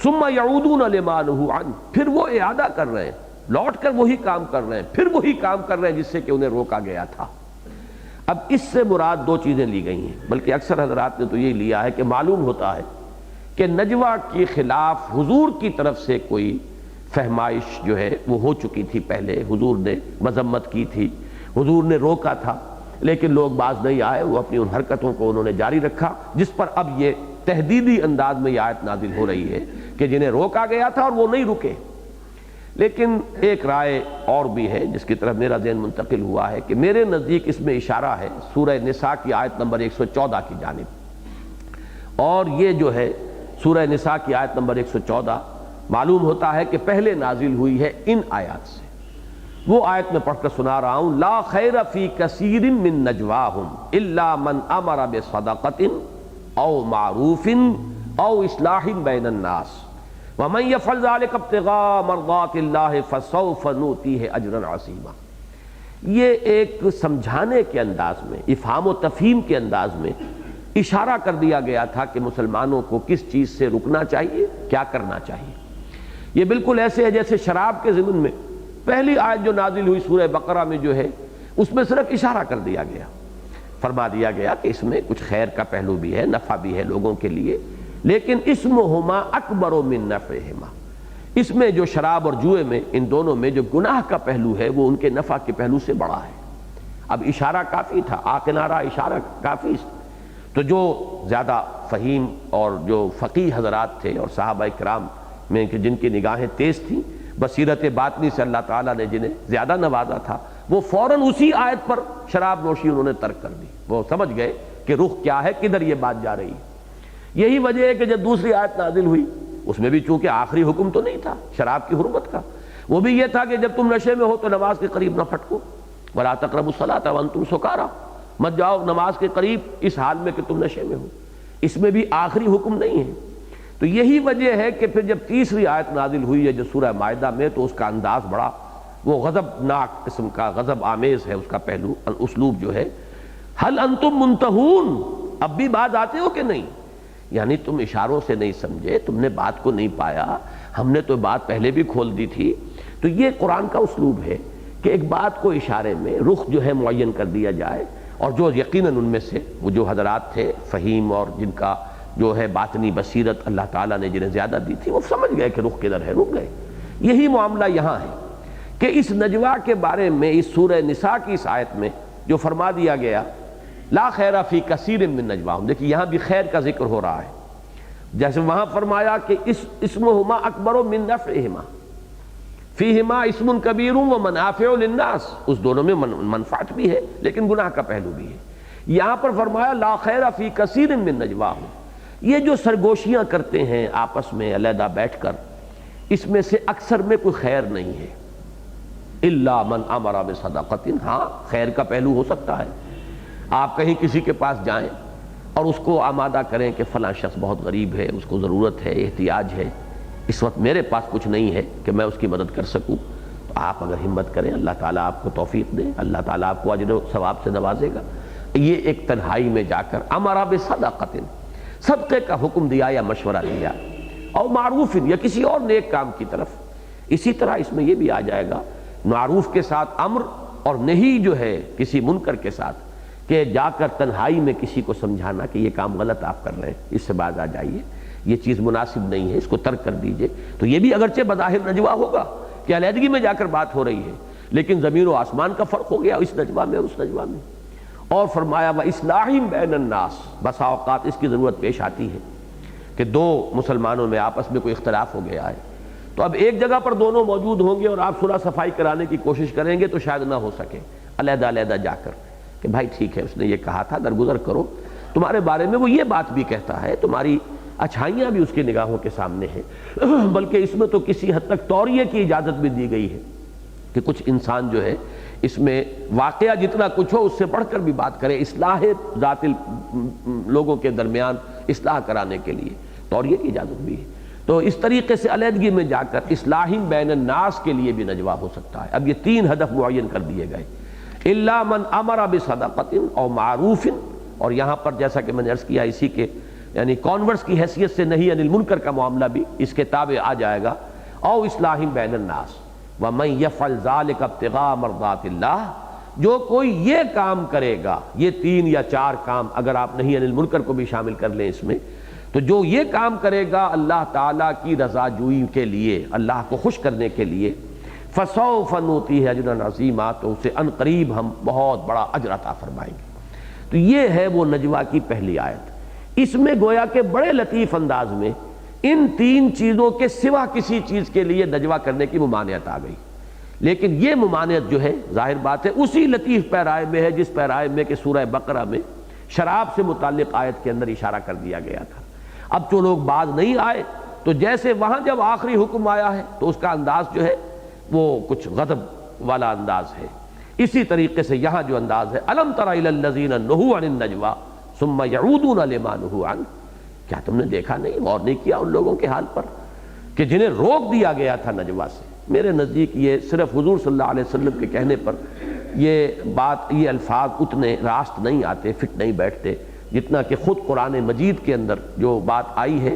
ثم یعودون لما نہوا عنہ، پھر وہ اعادہ کر رہے ہیں، لوٹ کر وہی کام کر رہے ہیں، پھر وہی کام کر رہے ہیں جس سے کہ انہیں روکا گیا تھا. اب اس سے مراد دو چیزیں لی گئی ہیں، بلکہ اکثر حضرات نے تو یہ لیا ہے کہ معلوم ہوتا ہے کہ نجوہ کے خلاف حضور کی طرف سے کوئی فہمائش جو ہے وہ ہو چکی تھی. پہلے حضور نے مذمت کی تھی، حضور نے روکا تھا، لیکن لوگ باز نہیں آئے، وہ اپنی ان حرکتوں کو انہوں نے جاری رکھا، جس پر اب یہ تہدیدی انداز میں یہ آیت نازل ہو رہی ہے کہ جنہیں روکا گیا تھا اور وہ نہیں رکے. لیکن ایک رائے اور بھی ہے جس کی طرف میرا ذہن منتقل ہوا ہے کہ میرے نزدیک اس میں اشارہ ہے سورہ نساء کی آیت نمبر 114 کی جانب. اور یہ جو ہے سورہ نساء کی آیت نمبر 114 معلوم ہوتا ہے کہ پہلے نازل ہوئی ہے ان آیات سے. وہ آیت میں پڑھ کر سنا رہا ہوں، لا خیر فی کثیر من نجواہم الا من امر بصدقۃ او معروف او اصلاح بین الناس ومن یفعل ذلک ابتغاء مرضات اللہ فسوف نؤتیہ اجرا عظیما. یہ ایک سمجھانے کے انداز میں، افہام و تفہیم کے انداز میں اشارہ کر دیا گیا تھا کہ مسلمانوں کو کس چیز سے رکنا چاہیے، کیا کرنا چاہیے. یہ بالکل ایسے ہے جیسے شراب کے ضمن میں پہلی آیت جو نازل ہوئی سورہ بقرہ میں جو ہے اس میں صرف اشارہ کر دیا گیا، فرما دیا گیا کہ اس میں کچھ خیر کا پہلو بھی ہے، نفع بھی ہے لوگوں کے لیے، لیکن اسمہما اکبر من نفعہما، اس میں جو شراب اور جوئے میں، ان دونوں میں جو گناہ کا پہلو ہے وہ ان کے نفع کے پہلو سے بڑا ہے. اب اشارہ کافی تھا، آکنارہ اشارہ کافی. تو جو زیادہ فہیم اور جو فقیہ حضرات تھے اور صحابہ کرام میں کہ جن کی نگاہیں تیز تھیں، بصیرت باطنی سے اللہ تعالیٰ نے جنہیں زیادہ نوازا تھا، وہ فوراً اسی آیت پر شراب نوشی انہوں نے ترک کر دی. وہ سمجھ گئے کہ رخ کیا ہے، کدھر یہ بات جا رہی ہے. یہی وجہ ہے کہ جب دوسری آیت نازل ہوئی اس میں بھی چونکہ آخری حکم تو نہیں تھا شراب کی حرمت کا، وہ بھی یہ تھا کہ جب تم نشے میں ہو تو نماز کے قریب نہ پھٹکو، وَلَا تَقْرَبُوا الصَّلَاةَ وَأَنْتُمْ سُكَارَىٰ، مت جاؤ نماز کے قریب اس حال میں کہ تم نشے میں ہو. اس میں بھی آخری حکم نہیں ہے. تو یہی وجہ ہے کہ پھر جب تیسری آیت نازل ہوئی ہے جو سورہ مائدہ میں، تو اس کا انداز بڑا وہ غضبناک قسم کا، غضب آمیز ہے اس کا پہلو، اسلوب جو ہے. هل انتم منتہون، اب بھی باز آتے ہو کہ نہیں؟ یعنی تم اشاروں سے نہیں سمجھے، تم نے بات کو نہیں پایا، ہم نے تو بات پہلے بھی کھول دی تھی۔ تو یہ قرآن کا اسلوب ہے کہ ایک بات کو اشارے میں رخ جو ہے معین کر دیا جائے، اور جو یقیناً ان میں سے وہ جو حضرات تھے فہیم اور جن کا جو ہے باطنی بصیرت اللہ تعالیٰ نے جنہیں زیادہ دی تھی، وہ سمجھ گئے کہ رخ کدھر ہے، رک گئے۔ یہی معاملہ یہاں ہے کہ اس نجوہ کے بارے میں اس سورہ نساء کی اس آیت میں جو فرما دیا گیا لا خیر فی کثیر من نجواہم، دیکھیے یہاں بھی خیر کا ذکر ہو رہا ہے، جیسے وہاں فرمایا کہ اسمہما اکبر من نفعہما فیہما اسم کبیر و منافع للناس، اس دونوں میں منفعت بھی ہے لیکن گناہ کا پہلو بھی ہے۔ یہاں پر فرمایا لا خیر فی کثیر من نجواہم، یہ جو سرگوشیاں کرتے ہیں آپس میں علیحدہ بیٹھ کر، اس میں سے اکثر میں کوئی خیر نہیں ہے، الا من امر بصدقۃ، ہاں خیر کا پہلو ہو سکتا ہے۔ آپ کہیں کسی کے پاس جائیں اور اس کو آمادہ کریں کہ فلاں شخص بہت غریب ہے، اس کو ضرورت ہے، احتیاج ہے، اس وقت میرے پاس کچھ نہیں ہے کہ میں اس کی مدد کر سکوں، تو آپ اگر ہمت کریں اللہ تعالیٰ آپ کو توفیق دے، اللہ تعالیٰ آپ کو اجر و ثواب سے نوازے گا۔ یہ ایک تنہائی میں جا کر امر بصدقۃ، صدقے کا حکم دیا یا مشورہ دیا، اور معروف یا کسی اور نیک کام کی طرف۔ اسی طرح اس میں یہ بھی آ جائے گا معروف کے ساتھ امر، اور نہیں جو ہے کسی منکر کے ساتھ کہ جا کر تنہائی میں کسی کو سمجھانا کہ یہ کام غلط آپ کر رہے ہیں، اس سے باز آ جائیے، یہ چیز مناسب نہیں ہے، اس کو ترک کر دیجئے۔ تو یہ بھی اگرچہ بظاہر نجوہ ہوگا کہ علیحدگی میں جا کر بات ہو رہی ہے، لیکن زمین و آسمان کا فرق ہو گیا اس نجوہ میں اور اس نجوہ میں۔ اور فرمایا وَإِصْلَاحٍ بَيْنَ النَّاسِ، بسا اوقات اس کی ضرورت پیش آتی ہے کہ دو مسلمانوں میں آپس میں کوئی اختلاف ہو گیا ہے، تو اب ایک جگہ پر دونوں موجود ہوں گے اور آپ صلح صفائی کرانے کی کوشش کریں گے تو شاید نہ ہو سکے، علیحدہ علیحدہ جا کر کہ بھائی ٹھیک ہے اس نے یہ کہا تھا، درگزر کرو، تمہارے بارے میں وہ یہ بات بھی کہتا ہے، تمہاری اچھائیاں بھی اس کی نگاہوں کے سامنے ہیں، بلکہ اس میں تو کسی حد تک توریہ کی اجازت بھی دی گئی ہے کہ کچھ انسان جو ہے اس میں واقعہ جتنا کچھ ہو اس سے بڑھ کر بھی بات کرے، اصلاح ذات لوگوں کے درمیان اصلاح کرانے کے لیے توریہ کی اجازت بھی ہے۔ تو اس طریقے سے علیحدگی میں جا کر اصلاح بین الناس کے لیے بھی نجوہ ہو سکتا ہے۔ اب یہ تین ہدف معین کر دیے گئے، الا من امر بصدقۃ او معروف، اور یہاں پر جیسا کہ میں نے عرض کیا اسی کے یعنی کانورس کی حیثیت سے نہی عن المنکر کا معاملہ بھی اس کے تابع آ جائے گا، او اصلاح بین الناس ومن یفعل ذلک ابتغاء مرضات اللہ، جو کوئی یہ کام کرے گا، یہ تین یا چار کام اگر آپ نہی عن المنکر کو بھی شامل کر لیں اس میں، تو جو یہ کام کرے گا اللہ تعالیٰ کی رضا جوئی کے لیے، اللہ کو خوش کرنے کے لیے، فسوف نؤتیہ اجرا عظیما، تو اسے ان قریب ہم بہت بڑا اجر عطا فرمائیں گے۔ تو یہ ہے وہ نجوہ کی پہلی آیت۔ اس میں گویا کہ بڑے لطیف انداز میں ان تین چیزوں کے سوا کسی چیز کے لیے نجوہ کرنے کی ممانعت آ گئی، لیکن یہ ممانعت جو ہے ظاہر بات ہے اسی لطیف پیرائے میں ہے جس پیرائے میں کہ سورہ بقرہ میں شراب سے متعلق آیت کے اندر اشارہ کر دیا گیا تھا۔ اب جو لوگ باز نہیں آئے تو جیسے وہاں جب آخری حکم آیا ہے تو اس کا انداز جو ہے وہ کچھ غضب والا انداز ہے، اسی طریقے سے یہاں جو انداز ہے الم تر الی الذین نہوا عن النجوی ثم یعودون لما نہوا عنہ، کیا تم نے دیکھا نہیں، غور نہیں کیا ان لوگوں کے حال پر کہ جنہیں روک دیا گیا تھا نجوہ سے؟ میرے نزدیک یہ صرف حضور صلی اللہ علیہ وسلم کے کہنے پر یہ بات، یہ الفاظ اتنے راست نہیں آتے، فٹ نہیں بیٹھتے، جتنا کہ خود قرآن مجید کے اندر جو بات آئی ہے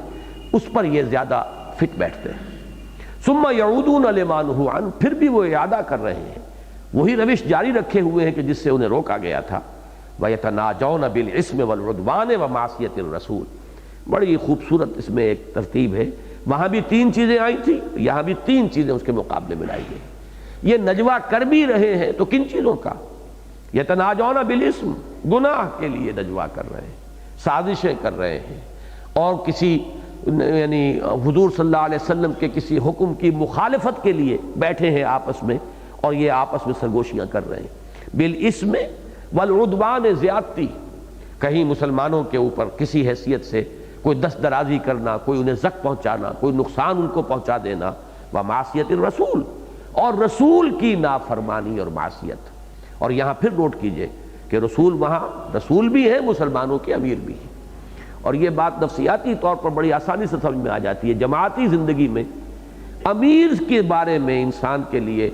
اس پر یہ زیادہ فٹ بیٹھتے ہیں۔ ثم یعودون لما نہوا عنہ، پھر بھی وہ اعادہ کر رہے ہیں، وہی روش جاری رکھے ہوئے ہیں کہ جس سے انہیں روکا گیا تھا۔ وَيَتَنَاجَوْنَ بِالْإِثْمِ وَالْعُدْوَانِ وَمَعْصِيَتِ الرَّسُولِ، بڑی خوبصورت اس میں ایک ترتیب ہے، وہاں بھی تین چیزیں آئی تھی، یہاں بھی تین چیزیں اس کے مقابلے میں لائی گئی۔ یہ نجوہ کر بھی رہے ہیں تو کن چیزوں کا؟ یتناجون بالاسم، گناہ کے لیے نجوہ کر رہے ہیں، سازشیں کر رہے ہیں، اور کسی یعنی حضور صلی اللہ علیہ وسلم کے کسی حکم کی مخالفت کے لیے بیٹھے ہیں آپس میں، اور یہ آپس میں سرگوشیاں کر رہے ہیں۔ بالاسم والعدوان، زیادتی، کہیں مسلمانوں کے اوپر کسی حیثیت سے کوئی دست درازی کرنا، کوئی انہیں زخم پہنچانا، کوئی نقصان ان کو پہنچا دینا، ومعصیت الرسول، اور رسول کی نافرمانی اور معصیت۔ اور یہاں پھر نوٹ کیجئے کہ رسول وہاں رسول بھی ہے، مسلمانوں کے امیر بھی ہیں، اور یہ بات نفسیاتی طور پر بڑی آسانی سے سمجھ میں آ جاتی ہے۔ جماعتی زندگی میں امیر کے بارے میں انسان کے لیے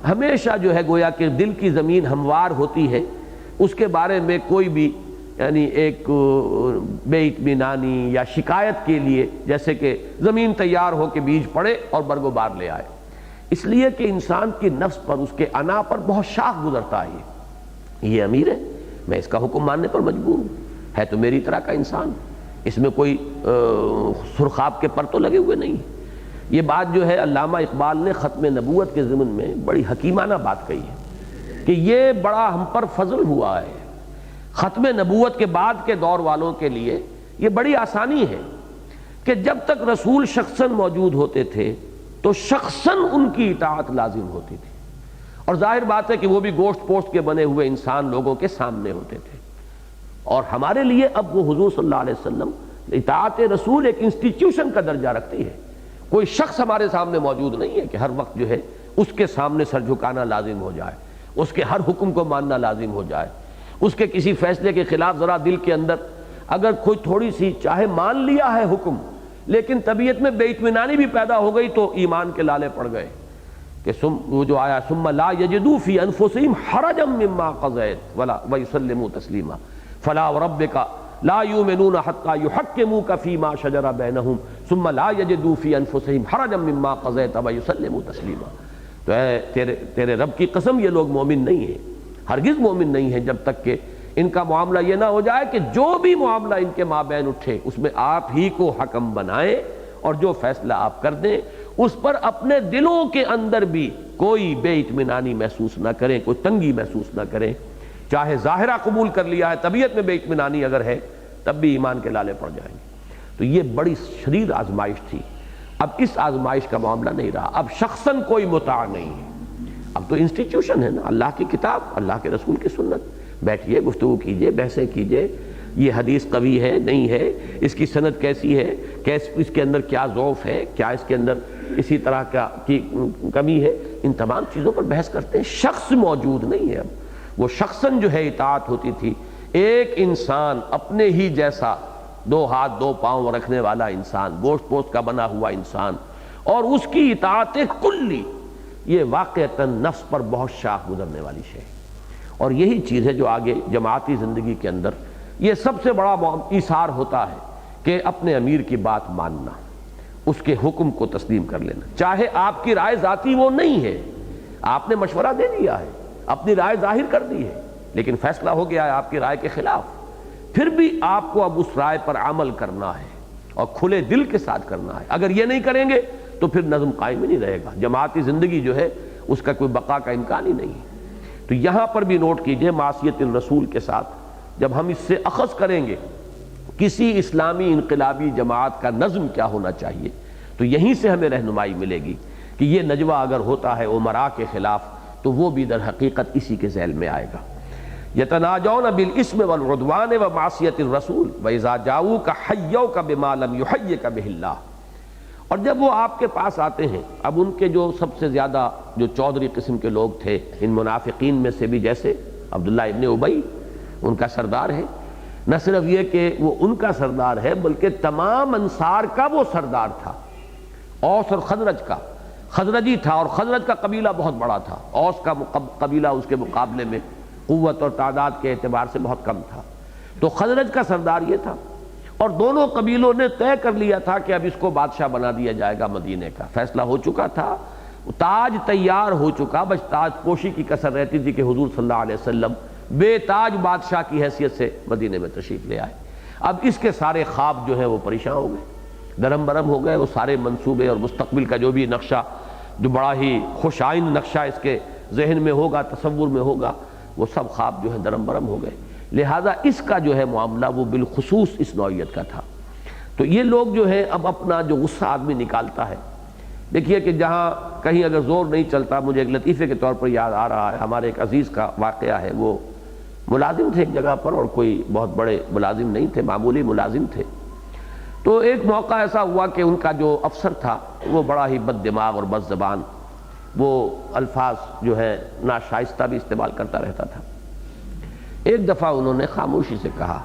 ہمیشہ جو ہے گویا کہ دل کی زمین ہموار ہوتی ہے، اس کے بارے میں کوئی بھی یعنی ایک بے اطمینانی یا شکایت کے لیے، جیسے کہ زمین تیار ہو کے بیج پڑے اور برگ و بار لے آئے، اس لیے کہ انسان کی نفس پر، اس کے انا پر بہت شاخ گزرتا ہے۔ یہ امیر ہے، میں اس کا حکم ماننے پر مجبور ہوں، ہے تو میری طرح کا انسان، اس میں کوئی سرخاب کے پر تو لگے ہوئے نہیں۔ یہ بات جو ہے علامہ اقبال نے ختم نبوت کے ضمن میں بڑی حکیمانہ بات کہی ہے کہ یہ بڑا ہم پر فضل ہوا ہے، ختم نبوت کے بعد کے دور والوں کے لیے یہ بڑی آسانی ہے کہ جب تک رسول شخصاً موجود ہوتے تھے تو شخصاً ان کی اطاعت لازم ہوتی تھی، اور ظاہر بات ہے کہ وہ بھی گوشت پوشت کے بنے ہوئے انسان لوگوں کے سامنے ہوتے تھے۔ اور ہمارے لیے اب وہ حضور صلی اللہ علیہ وسلم اطاعت رسول ایک انسٹیٹیوشن کا درجہ رکھتی ہے، کوئی شخص ہمارے سامنے موجود نہیں ہے کہ ہر وقت جو ہے اس کے سامنے سر جھکانا لازم ہو جائے، اس کے ہر حکم کو ماننا لازم ہو جائے، اس کے کسی فیصلے کے خلاف ذرا دل کے اندر اگر کوئی تھوڑی سی چاہے مان لیا ہے حکم لیکن طبیعت میں بے اطمینانی بھی پیدا ہو گئی تو ایمان کے لالے پڑ گئے کہ وہ جو آیا ثم لا یجدوا فی انفسہم حرجا مما قضیت ویسلموا تسلیما فلا وربک لا یؤمنون حتی یحکموک فیما شجر بینہم ثم لا یجدوا فی انفسہم حرجا مما قضیت ویسلموا تسلیما۔ تو اے تیرے رب کی قسم، یہ لوگ مومن نہیں ہیں، ہرگز مومن نہیں ہیں جب تک کہ ان کا معاملہ یہ نہ ہو جائے کہ جو بھی معاملہ ان کے مابین اٹھے اس میں آپ ہی کو حکم بنائیں اور جو فیصلہ آپ کر دیں اس پر اپنے دلوں کے اندر بھی کوئی بے اطمینانی محسوس نہ کریں، کوئی تنگی محسوس نہ کریں، چاہے ظاہرہ قبول کر لیا ہے طبیعت میں بے اطمینانی اگر ہے تب بھی ایمان کے لالے پڑ جائیں گے۔ تو یہ بڑی شدید آزمائش تھی، اب اس آزمائش کا معاملہ نہیں رہا، اب شخصاً کوئی مطاع نہیں ہے، اب تو انسٹیٹیوشن ہے نا، اللہ کی کتاب، اللہ کے رسول کی سنت، بیٹھیے گفتگو کیجئے، بحثیں کیجئے، یہ حدیث قوی ہے نہیں ہے، اس کی سند کیسی ہے، اس کے اندر کیا ضعف ہے، کیا اس کے اندر اسی طرح کی کمی ہے، ان تمام چیزوں پر بحث کرتے ہیں۔ شخص موجود نہیں ہے اب، وہ شخصاً جو ہے اطاعت ہوتی تھی، ایک انسان اپنے ہی جیسا دو ہاتھ دو پاؤں رکھنے والا انسان، گوشت پوشت کا بنا ہوا انسان، اور اس کی اطاعت کلی، یہ واقعتاً نفس پر بہت شاخ گزرنے والی شے، اور یہی چیز ہے جو آگے جماعتی زندگی کے اندر یہ سب سے بڑا ایثار ہوتا ہے کہ اپنے امیر کی بات ماننا، اس کے حکم کو تسلیم کر لینا، چاہے آپ کی رائے ذاتی وہ نہیں ہے، آپ نے مشورہ دے دیا ہے، اپنی رائے ظاہر کر دی ہے، لیکن فیصلہ ہو گیا ہے آپ کی رائے کے خلاف، پھر بھی آپ کو اب اس رائے پر عمل کرنا ہے اور کھلے دل کے ساتھ کرنا ہے۔ اگر یہ نہیں کریں گے تو پھر نظم قائم ہی نہیں رہے گا، جماعتی زندگی جو ہے اس کا کوئی بقا کا امکان ہی نہیں ہے۔ تو یہاں پر بھی نوٹ کیجئے، معصیت الرسول کے ساتھ جب ہم اس سے اخذ کریں گے کسی اسلامی انقلابی جماعت کا نظم کیا ہونا چاہیے، تو یہیں سے ہمیں رہنمائی ملے گی کہ یہ نجوہ اگر ہوتا ہے امراء کے خلاف تو وہ بھی در حقیقت اسی کے ذیل میں آئے گا۔ یتناجون بالاسم والعدوان ومعصیت الرسول واذا جاؤوک حیوک بما لم یحیک بہ اللہ۔ اور جب وہ آپ کے پاس آتے ہیں، اب ان کے جو سب سے زیادہ جو چودھری قسم کے لوگ تھے ان منافقین میں سے بھی، جیسے عبداللہ ابن ابی ان کا سردار ہے، نہ صرف یہ کہ وہ ان کا سردار ہے بلکہ تمام انصار کا وہ سردار تھا، اوس اور خزرج کا، خزرجی تھا، اور خزرج کا قبیلہ بہت بڑا تھا، اوس کا قبیلہ اس کے مقابلے میں قوت اور تعداد کے اعتبار سے بہت کم تھا، تو خزرج کا سردار یہ تھا، اور دونوں قبیلوں نے طے کر لیا تھا کہ اب اس کو بادشاہ بنا دیا جائے گا مدینے کا، فیصلہ ہو چکا تھا، تاج تیار ہو چکا، بس تاج پوشی کی کسر رہتی تھی کہ حضور صلی اللہ علیہ وسلم بے تاج بادشاہ کی حیثیت سے مدینے میں تشریف لے آئے۔ اب اس کے سارے خواب جو ہیں وہ پریشان ہو گئے، درم برم ہو گئے، وہ سارے منصوبے اور مستقبل کا جو بھی نقشہ، جو بڑا ہی خوش آئند نقشہ اس کے ذہن میں ہوگا، تصور میں ہوگا، وہ سب خواب جو ہے درم برم ہو گئے۔ لہٰذا اس کا جو ہے معاملہ وہ بالخصوص اس نوعیت کا تھا۔ تو یہ لوگ جو ہے اب اپنا جو غصہ آدمی نکالتا ہے، دیکھیے کہ جہاں کہیں اگر زور نہیں چلتا، مجھے ایک لطیفے کے طور پر یاد آ رہا ہے، ہمارے ایک عزیز کا واقعہ ہے، وہ ملازم تھے ایک جگہ پر، اور کوئی بہت بڑے ملازم نہیں تھے، معمولی ملازم تھے۔ تو ایک موقع ایسا ہوا کہ ان کا جو افسر تھا وہ بڑا ہی بد دماغ اور بد زبان، وہ الفاظ جو ہے ناشائستہ بھی استعمال کرتا رہتا تھا۔ ایک دفعہ انہوں نے خاموشی سے کہا،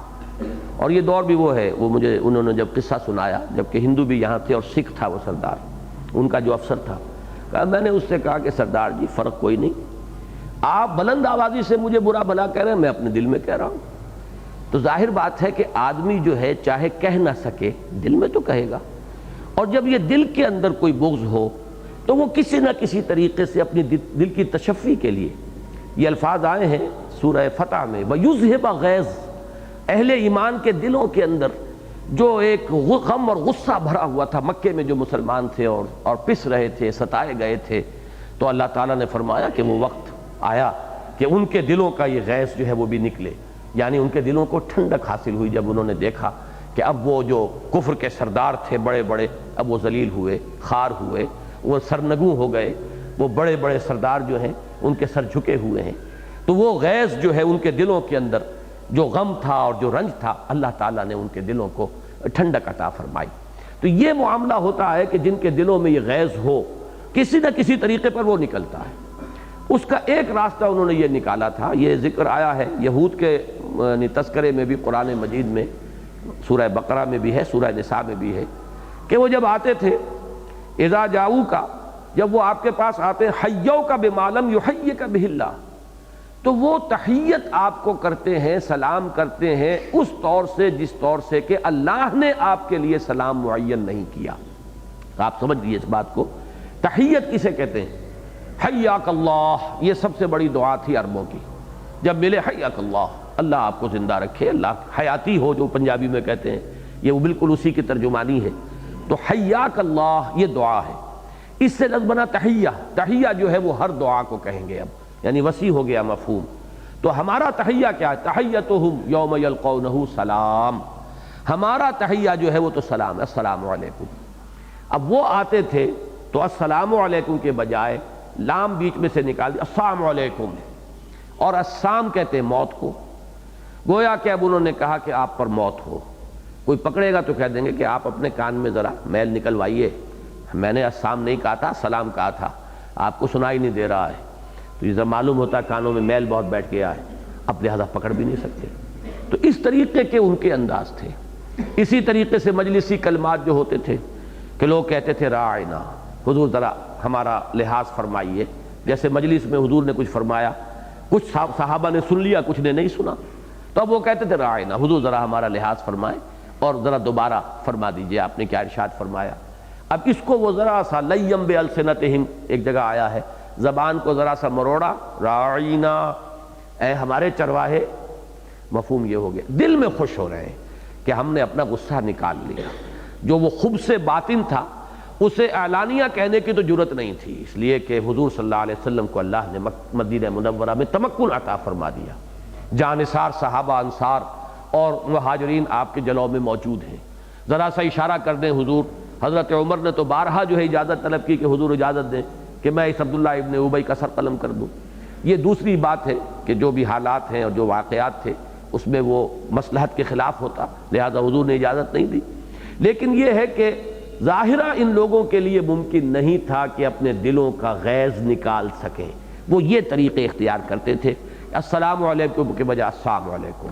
اور یہ دور بھی وہ ہے، وہ مجھے انہوں نے جب قصہ سنایا، جبکہ ہندو بھی یہاں تھے اور سکھ تھا وہ سردار، ان کا جو افسر تھا، کہا میں نے اس سے کہا کہ سردار جی فرق کوئی نہیں، آپ بلند آوازی سے مجھے برا بھلا کہہ رہے ہیں، میں اپنے دل میں کہہ رہا ہوں، تو ظاہر بات ہے کہ آدمی جو ہے چاہے کہہ نہ سکے دل میں تو کہے گا، اور جب یہ دل کے اندر کوئی بغض ہو تو وہ کسی نہ کسی طریقے سے اپنی دل کی تشفی کے لیے، یہ الفاظ آئے ہیں سورہ فتح میں، وَيُذْهِبَ غَيْظَ، اہل ایمان کے دلوں کے اندر جو ایک غم اور غصہ بھرا ہوا تھا، مکے میں جو مسلمان تھے اور پس رہے تھے، ستائے گئے تھے، تو اللہ تعالیٰ نے فرمایا کہ وہ وقت آیا کہ ان کے دلوں کا یہ غیظ جو ہے وہ بھی نکلے، یعنی ان کے دلوں کو ٹھنڈک حاصل ہوئی جب انہوں نے دیکھا کہ اب وہ جو کفر کے سردار تھے بڑے بڑے، اب وہ ذلیل ہوئے، خار ہوئے، وہ سرنگوں ہو گئے، وہ بڑے بڑے سردار جو ہیں ان کے سر جھکے ہوئے ہیں، تو وہ غیظ جو ہے ان کے دلوں کے اندر جو غم تھا اور جو رنج تھا، اللہ تعالیٰ نے ان کے دلوں کو ٹھنڈک عطا فرمائی۔ تو یہ معاملہ ہوتا ہے کہ جن کے دلوں میں یہ غیظ ہو کسی نہ کسی طریقے پر وہ نکلتا ہے۔ اس کا ایک راستہ انہوں نے یہ نکالا تھا، یہ ذکر آیا ہے یہود کے تذکرے میں بھی، قرآن مجید میں سورہ بقرہ میں بھی ہے، سورہ نساء میں بھی ہے، کہ وہ جب آتے تھے اذا جاؤک، جب وہ آپ کے پاس آتے حیوک بما لم یحیک بہ اللہ، تو وہ تحیت آپ کو کرتے ہیں، سلام کرتے ہیں اس طور سے جس طور سے کہ اللہ نے آپ کے لیے سلام معین نہیں کیا۔ آپ سمجھ لیجیے اس بات کو، تحیت کسے کہتے ہیں؟ حیاک اللہ، یہ سب سے بڑی دعا تھی عربوں کی، جب ملے حیاک اللہ، اللہ آپ کو زندہ رکھے، اللہ حیاتی ہو جو پنجابی میں کہتے ہیں، یہ وہ بالکل اسی کی ترجمانی ہے۔ تو حیاک اللہ یہ دعا ہے، اس سے لفظ بنا تحیہ، تحیہ جو ہے وہ ہر دعا کو کہیں گے اب، یعنی وسیع ہو گیا مفہوم۔ تو ہمارا تحیہ کیا ہے؟ تحیتہم یوم یلقونہ سلام، ہمارا تحیہ جو ہے وہ تو سلام ہے، السلام علیکم۔ اب وہ آتے تھے تو السلام علیکم کے بجائے لام بیچ میں سے نکال دیا، السلام علیکم، اور السلام کہتے ہیں موت کو، گویا کہ اب انہوں نے کہا کہ آپ پر موت ہو۔ کوئی پکڑے گا تو کہہ دیں گے کہ آپ اپنے کان میں ذرا میل نکلوائیے، میں نے السلام نہیں کہا تھا، سلام کہا تھا، آپ کو سنائی نہیں دے رہا ہے، تو یہ معلوم ہوتا ہے کانوں میں میل بہت بیٹھ گیا ہے، اب لہذا پکڑ بھی نہیں سکتے۔ تو اس طریقے کے ان کے انداز تھے۔ اسی طریقے سے مجلسی کلمات جو ہوتے تھے کہ لوگ کہتے تھے راعنا، حضور ذرا ہمارا لحاظ فرمائیے، جیسے مجلس میں حضور نے کچھ فرمایا، کچھ صحابہ نے سن لیا، کچھ نے نہیں سنا، تو اب وہ کہتے تھے راعنا، حضور ذرا ہمارا لحاظ فرمائیں اور ذرا دوبارہ فرما دیجئے آپ نے کیا ارشاد فرمایا۔ اب اس کو وہ ذرا سا لیم بالسنتہم، ایک جگہ آیا ہے، زبان کو ذرا سا مروڑا، راعینا، اے ہمارے چرواہے، مفہوم یہ ہو گیا، دل میں خوش ہو رہے ہیں کہ ہم نے اپنا غصہ نکال لیا۔ جو وہ خبث باطن تھا اسے اعلانیہ کہنے کی تو جرت نہیں تھی، اس لیے کہ حضور صلی اللہ علیہ وسلم کو اللہ نے مدینہ منورہ میں تمکن عطا فرما دیا، جانثار صحابہ انصار اور مہاجرین آپ کے جلوہ میں موجود ہیں۔ ذرا سا اشارہ کر دیں حضور، حضرت عمر نے تو بارہا جو ہے اجازت طلب کی کہ حضور اجازت دیں کہ میں اس عبداللہ ابن ابی کا سر قلم کر دوں۔ یہ دوسری بات ہے کہ جو بھی حالات ہیں اور جو واقعات تھے اس میں وہ مصلحت کے خلاف ہوتا، لہذا حضور نے اجازت نہیں دی، لیکن یہ ہے کہ ظاہرہ ان لوگوں کے لیے ممکن نہیں تھا کہ اپنے دلوں کا غیظ نکال سکیں، وہ یہ طریقے اختیار کرتے تھے، السلام علیکم کے بجائے السلام علیکم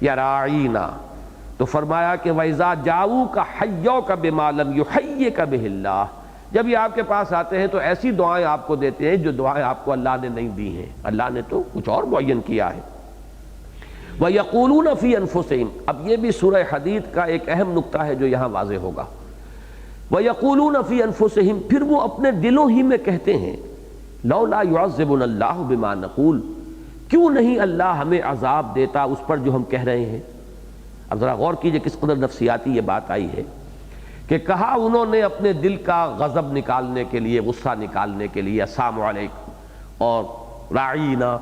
یا راعینا۔ تو فرمایا کہ وَإِذَا جَاءُوكَ حَيَّوْكَ بِمَا لَمْ يُحَيِّكَ بِهِ اللَّهُ، جب یہ آپ کے پاس آتے ہیں تو ایسی دعائیں آپ کو دیتے ہیں جو دعائیں آپ کو اللہ نے نہیں دی ہیں، اللہ نے تو کچھ اور معین کیا ہے۔ وَيَقُولُونَ فِي أَنفُسِهِمْ، اب یہ بھی سورہ حدید کا ایک اہم نقطہ ہے جو یہاں واضح ہوگا۔ وَيَقُولُونَ فِي أَنفُسِهِمْ، پھر وہ اپنے دلوں ہی میں کہتے ہیں، لَوْلَا يُعَذِّبُنَا اللَّهُ بِمَا نَقُولُ، کیوں نہیں اللہ ہمیں عذاب دیتا اس پر جو ہم کہہ رہے ہیں۔ اب ذرا غور کیجئے کس قدر نفسیاتی یہ بات آئی ہے کہ کہا انہوں نے اپنے دل کا غضب نکالنے کے لیے، غصہ نکالنے کے لیے السلام علیکم اور راعینا،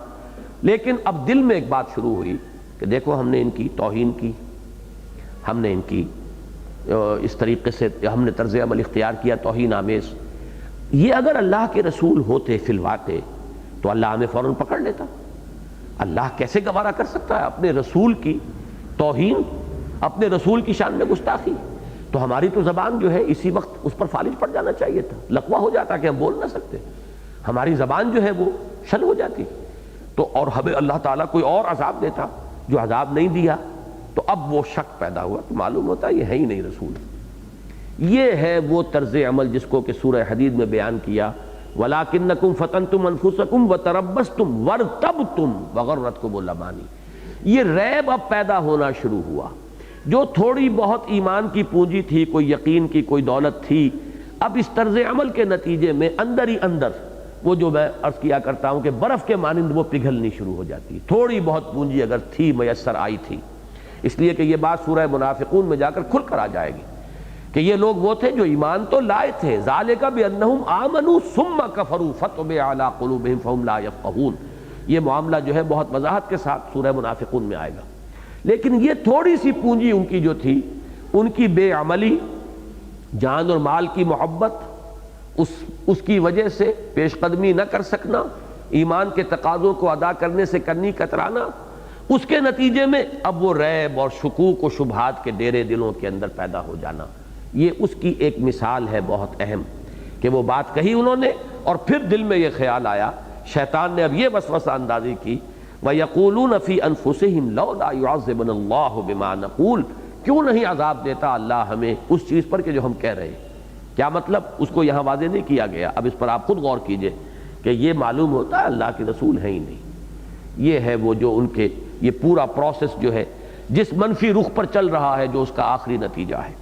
لیکن اب دل میں ایک بات شروع ہوئی کہ دیکھو ہم نے ان کی توہین کی، ہم نے ان کی اس طریقے سے ہم نے طرز عمل اختیار کیا توہین آمیز، یہ اگر اللہ کے رسول ہوتے فی الواقع تو اللہ ہمیں فوراً پکڑ لیتا۔ اللہ کیسے گوارا کر سکتا ہے اپنے رسول کی توہین، اپنے رسول کی شان میں گستاخی؟ تو ہماری تو زبان جو ہے اسی وقت اس پر فالج پڑ جانا چاہیے تھا، لقوہ ہو جاتا کہ ہم بول نہ سکتے، ہماری زبان جو ہے وہ شل ہو جاتی، تو اور ہمیں اللہ تعالیٰ کوئی اور عذاب دیتا جو عذاب نہیں دیا، تو اب وہ شک پیدا ہوا، تو معلوم ہوتا ہے یہ ہے ہی نہیں رسول۔ یہ ہے وہ طرز عمل جس کو کہ سورہ حدید میں بیان کیا، وَلَٰكِنَّكُمْ فَتَنْتُمْ أَنفُسَكُمْ وَتَرَبَّصْتُمْ وَارْتَبْتُمْ وَغَرَّتْكُمُ الْأَمَانِي، یہ ریب اب پیدا ہونا شروع ہوا. جو تھوڑی بہت ایمان کی پونجی تھی، کوئی یقین کی کوئی دولت تھی، اب اس طرز عمل کے نتیجے میں اندر ہی اندر وہ جو میں عرض کیا کرتا ہوں کہ برف کے مانند وہ پگھلنی شروع ہو جاتی ہے. تھوڑی بہت پونجی اگر تھی، میسر آئی تھی، اس لیے کہ یہ بات سورہ منافقون میں جا کر کھل کر آ جائے گی کہ یہ لوگ وہ تھے جو ایمان تو لائے تھے. ذالک بانہم آمنوا ثم کفروا فطبع علی قلوبہم فہم لا یفقہون. یہ معاملہ جو ہے بہت وضاحت کے ساتھ سورہ منافقون میں آئے گا. لیکن یہ تھوڑی سی پونجی ان کی جو تھی، ان کی بے عملی، جان اور مال کی محبت، اس کی وجہ سے پیش قدمی نہ کر سکنا، ایمان کے تقاضوں کو ادا کرنے سے کنی کترانا، اس کے نتیجے میں اب وہ ریب اور شکوک و شبہات کے ڈیرے دلوں کے اندر پیدا ہو جانا. یہ اس کی ایک مثال ہے بہت اہم کہ وہ بات کہی انہوں نے اور پھر دل میں یہ خیال آیا، شیطان نے اب یہ وسوسہ اندازی کی، وَيَقُولُونَ فِي أَنفُسِهِمْ لَوْلَا يُعَذِّبُنَا اللَّهُ بِمَا نَقُولُ. کیوں نہیں عذاب دیتا اللہ ہمیں اس چیز پر کہ جو ہم کہہ رہے ہیں. کیا مطلب؟ اس کو یہاں واضح نہیں کیا گیا. اب اس پر آپ خود غور کیجئے کہ یہ معلوم ہوتا ہے اللہ کے رسول ہیں ہی نہیں. یہ ہے وہ جو ان کے یہ پورا پروسیس جو ہے جس منفی رخ پر چل رہا ہے، جو اس کا آخری نتیجہ ہے.